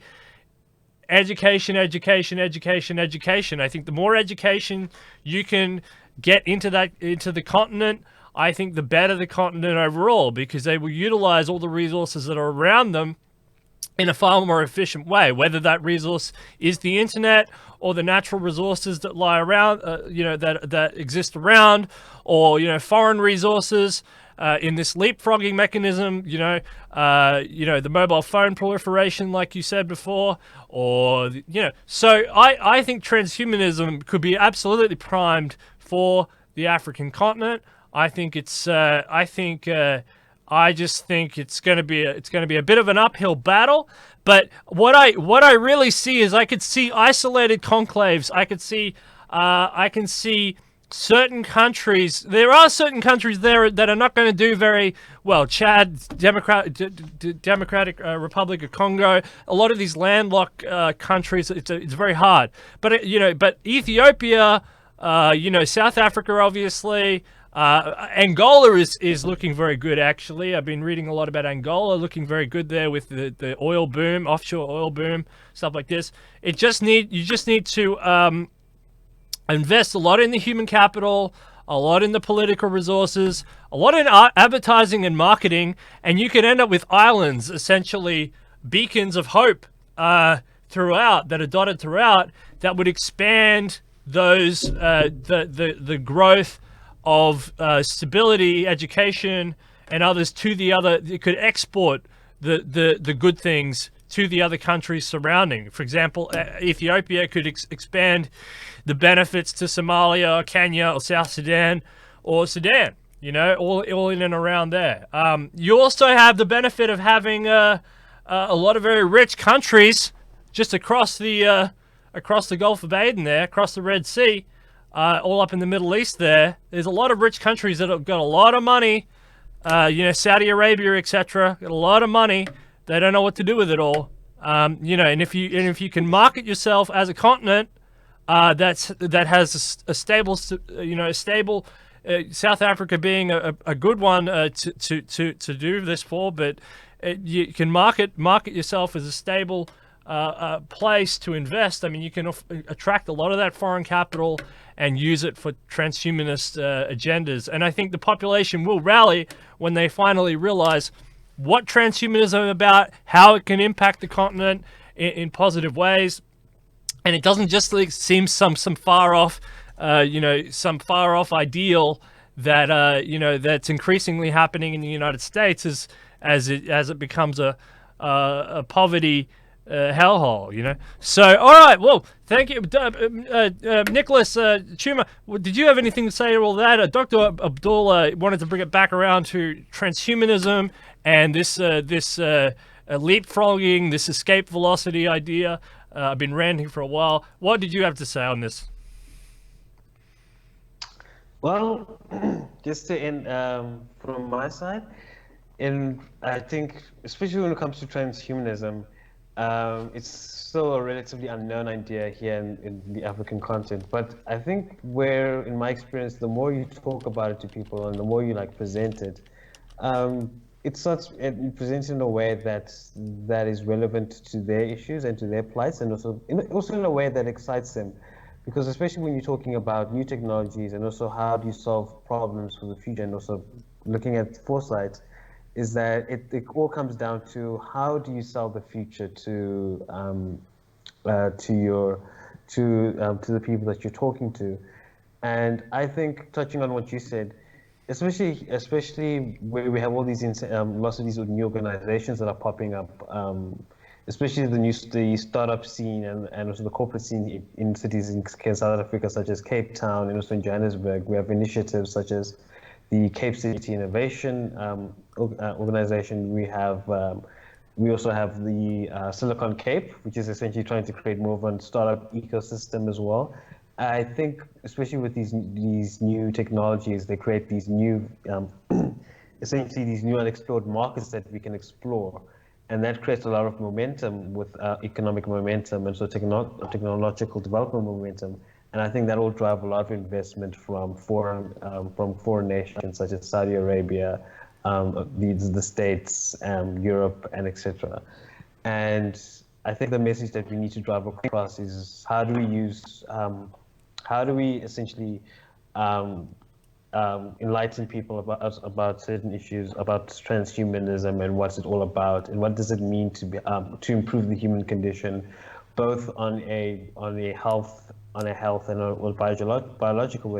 education. I think the more education you can get into the continent, I think the better the continent overall, because they will utilize all the resources that are around them in a far more efficient way, whether that resource is the internet or the natural resources that lie around, that exist around, or foreign resources. In this leapfrogging mechanism, the mobile phone proliferation, like you said before, or so I think transhumanism could be absolutely primed for the African continent. I just think it's going to be a bit of an uphill battle. But what I really see is I could see isolated conclaves. I can see certain countries. There are certain countries there that are not going to do very well. Chad, Democratic Republic of Congo. A lot of these landlocked countries, it's very hard. But but Ethiopia, South Africa, obviously. Angola is looking very good, actually. I've been reading a lot about Angola, looking very good there with the oil boom, offshore oil boom, stuff like this. You just need to invest a lot in the human capital, a lot in the political resources, a lot in advertising and marketing, and you can end up with islands, essentially beacons of hope throughout, that are dotted throughout, that would expand those the growth of stability, education, and others to the other. It could export the good things to the other countries surrounding. For example, Ethiopia could expand the benefits to Somalia, or Kenya, or South Sudan, or Sudan. All in and around there. You also have the benefit of having a lot of very rich countries just across the Gulf of Aden there, across the Red Sea. All up in the Middle East there. There's a lot of rich countries that have got a lot of money, Saudi Arabia, etc. Got a lot of money. They don't know what to do with it all. And if you can market yourself as a continent that has a stable, South Africa being a good one to do this for, but you can market yourself as a stable place to invest. I mean, you can attract a lot of that foreign capital and use it for transhumanist agendas. And I think the population will rally when they finally realize what transhumanism is about, how it can impact the continent in positive ways. And it doesn't just seem some far off, some far off ideal that that's increasingly happening in the United States as it becomes a poverty hellhole. So, all right, well, thank you, Niklaas, Chuma. Did you have anything to say to all that? Dr. Abdul wanted to bring it back around to transhumanism and this leapfrogging, this escape velocity idea. I've been ranting for a while. What did you have to say on this?
Well, just to end from my side, and I think, especially when it comes to transhumanism, it's still a relatively unknown idea here in the African continent. But I think in my experience, the more you talk about it to people and the more you present it, it presents in a way that is relevant to their issues and to their plights, and also in a way that excites them. Because especially when you're talking about new technologies and also how do you solve problems for the future, and also looking at foresight, is that it all comes down to how do you sell the future to the people that you're talking to. And I think, touching on what you said, especially where we have all these lots of these new organizations that are popping up, especially the startup scene and also the corporate scene in cities in South Africa, such as Cape Town, and also in Johannesburg. We have initiatives such as the Cape City Innovation organization. We also have the Silicon Cape, which is essentially trying to create more of a startup ecosystem as well. I think, especially with these new technologies, they create these new, essentially these new unexplored markets that we can explore. And that creates a lot of momentum with economic momentum and so technological development momentum. And I think that will drive a lot of investment from foreign nations such as Saudi Arabia, the States, Europe, and etc. And I think the message that we need to drive across is how do we essentially enlighten people about certain issues, about transhumanism and what's it all about, and what does it mean to improve the human condition, both on a health and a biological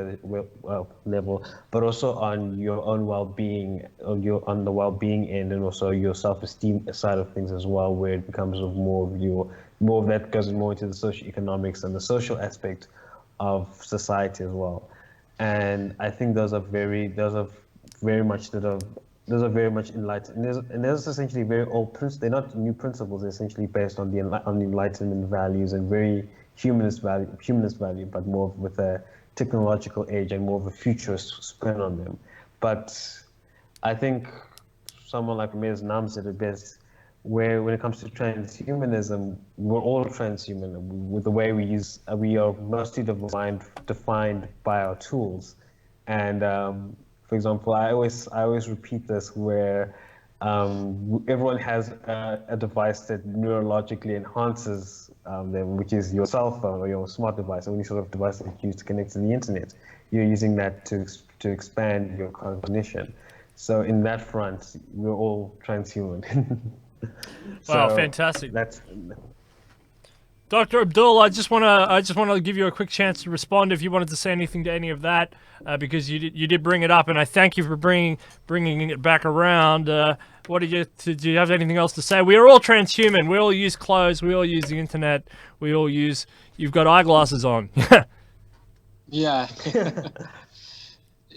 level, but also on your own well-being, on the well-being end, and also your self-esteem side of things as well, where it becomes more of that goes more into the socioeconomics and the social aspect of society as well. And I think those are very much enlightened. And there's essentially very old principles. They're not new principles. They're essentially based on the Enlightenment values and very humanist value, but more with a technological age and more of a futurist spin on them. But I think someone like Ms. Nam said it best. where when it comes to transhumanism, we're all transhuman. With the way we are mostly defined by our tools. And for example, I always repeat this where everyone has a device that neurologically enhances them, which is your cell phone or your smart device, or any sort of device that you use to connect to the internet. You're using that to expand your cognition. So in that front, we're all transhuman.
Wow,
So
fantastic.
that's
Dr. Abdul, I just wanna give you a quick chance to respond if you wanted to say anything to any of that, because you did bring it up, and I thank you for bringing it back around. Did you have anything else to say? We are all transhuman. We all use clothes. We all use the internet. We all use. You've got eyeglasses on.
Yeah.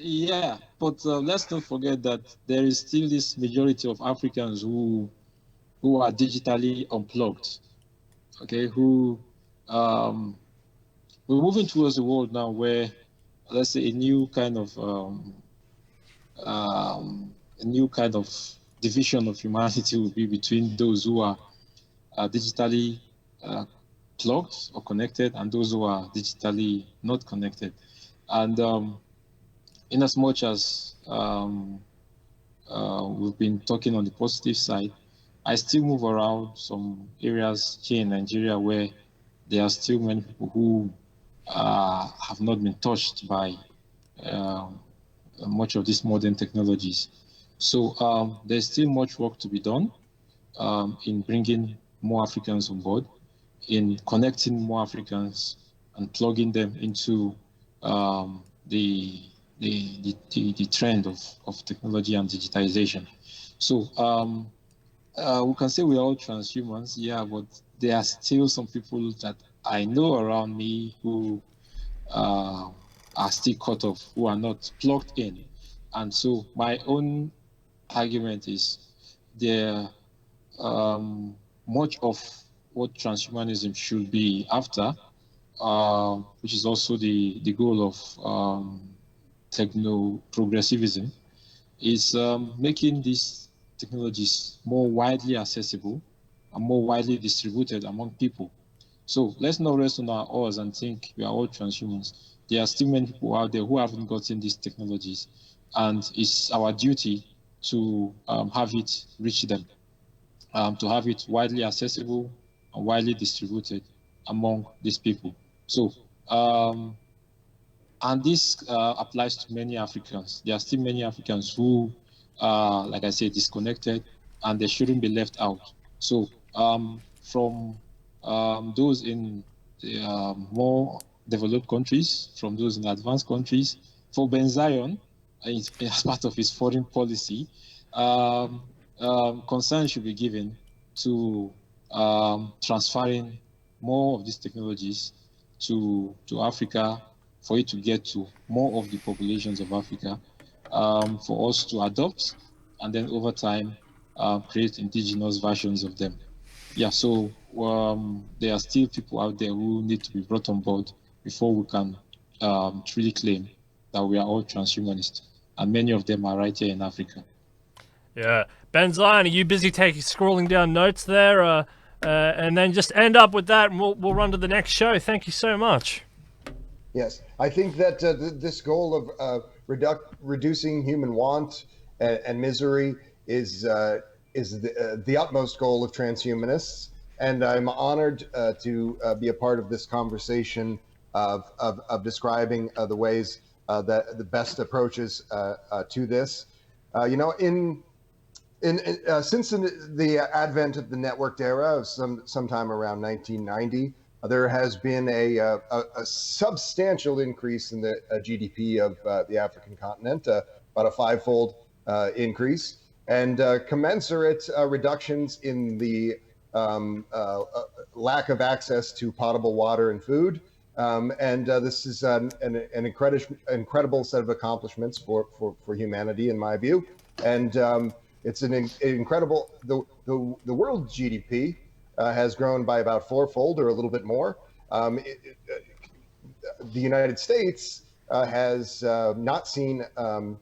Yeah, but let's not forget that there is still this majority of Africans who are digitally unplugged. Okay, who we're moving towards a world now where, let's say, a new kind of division of humanity will be between those who are digitally plugged or connected and those who are digitally not connected. And in as much as we've been talking on the positive side, I still move around some areas here in Nigeria where there are still many people who have not been touched by much of these modern technologies. So there's still much work to be done in bringing more Africans on board, in connecting more Africans and plugging them into the trend of technology and digitization. So we can say we're all transhumans, yeah, but there are still some people that I know around me who are still cut off, who are not plugged in. And so my own argument is there much of what transhumanism should be after, which is also the goal of techno-progressivism, is making these technologies more widely accessible and more widely distributed among people. So let's not rest on our oars and think we are all transhumans. There are still many people out there who haven't gotten these technologies, and it's our duty to have it reach them, to have it widely accessible and widely distributed among these people. So, and this applies to many Africans. There are still many Africans who are, like I said, disconnected, and they shouldn't be left out. So, from those in the more developed countries, from those in advanced countries, for Ben Zion, as part of his foreign policy, concern should be given to transferring more of these technologies to Africa, for it to get to more of the populations of Africa, for us to adopt, and then over time create indigenous versions of them. Yeah, so there are still people out there who need to be brought on board before we can truly claim that we are all transhumanists, and many of them are right here in Africa.
Yeah, Ben Zion, are you busy scrolling down notes there, and then just end up with that, and we'll run to the next show. Thank you so much.
Yes, I think that this goal of reducing human want and misery is the utmost goal of transhumanists, and I'm honored to be a part of this conversation of describing the ways that the best approaches to this. Since the advent of the networked era of sometime around 1990. There has been a substantial increase in the GDP of the African continent, about a five-fold increase, and commensurate reductions in the lack of access to potable water and food. This is an incredible set of accomplishments for humanity, in my view. And it's an incredible, the world GDP has grown by about fourfold or a little bit more. The United States has not seen a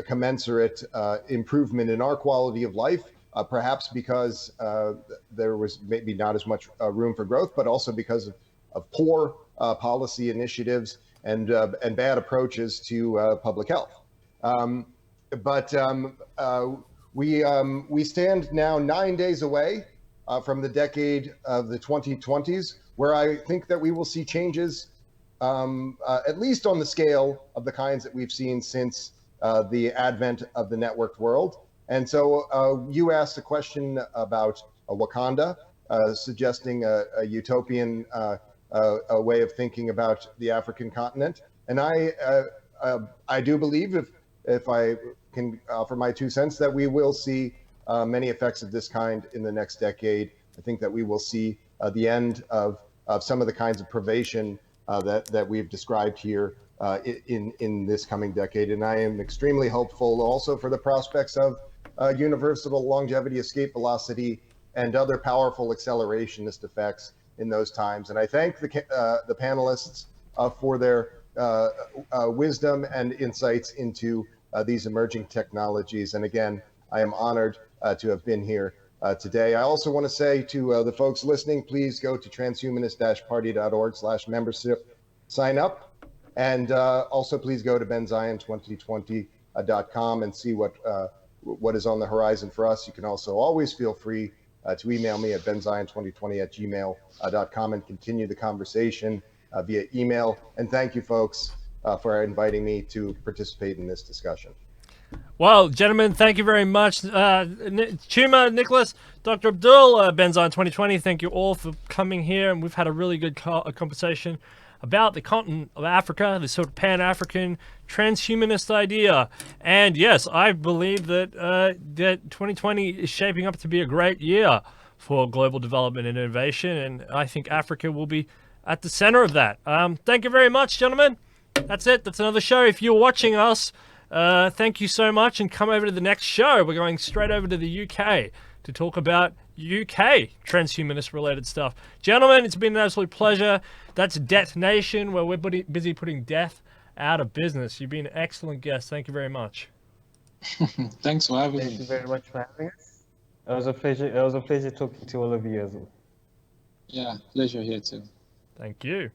commensurate improvement in our quality of life perhaps because there was maybe not as much room for growth, but also because of poor policy initiatives and bad approaches to public health. We stand now 9 days away from the decade of the 2020s, where I think that we will see changes, at least on the scale of the kinds that we've seen since the advent of the networked world. And so you asked a question about Wakanda, suggesting a utopian a way of thinking about the African continent. And I do believe, if I can offer my 2 cents, that we will see many effects of this kind in the next decade. I think that we will see the end of some of the kinds of privation that we've described here in this coming decade. And I am extremely hopeful also for the prospects of universal longevity, escape velocity, and other powerful accelerationist effects in those times. And I thank the panelists for their wisdom and insights into these emerging technologies. And again, I am honored to have been here today. I also want to say to the folks listening, please go to transhumanist-party.org/membership, sign up. And also please go to benzion2020.com and see what is on the horizon for us. You can also always feel free to email me at benzion2020@gmail.com and continue the conversation via email. And thank you, folks, for inviting me to participate in this discussion.
Well, gentlemen, thank you very much. Chuma, Niklaas, Dr. Abdul, Benzion 2020, thank you all for coming here. And we've had a really good conversation about the continent of Africa, this sort of pan-African transhumanist idea. And yes, I believe that that 2020 is shaping up to be a great year for global development and innovation, and I think Africa will be at the center of that. Thank you very much, gentlemen. That's it. That's another show. If you're watching us, thank you so much, and come over to the next show. We're going straight over to the UK to talk about UK transhumanist related stuff. Gentlemen, it's been an absolute pleasure. That's Det Nation, where we're busy putting death out of business. You've been an excellent guest. Thank you very much.
Thanks for having me.
Thank you very much for having us. It was a pleasure. It was a pleasure talking to all of you as well.
Yeah, pleasure here too.
Thank you.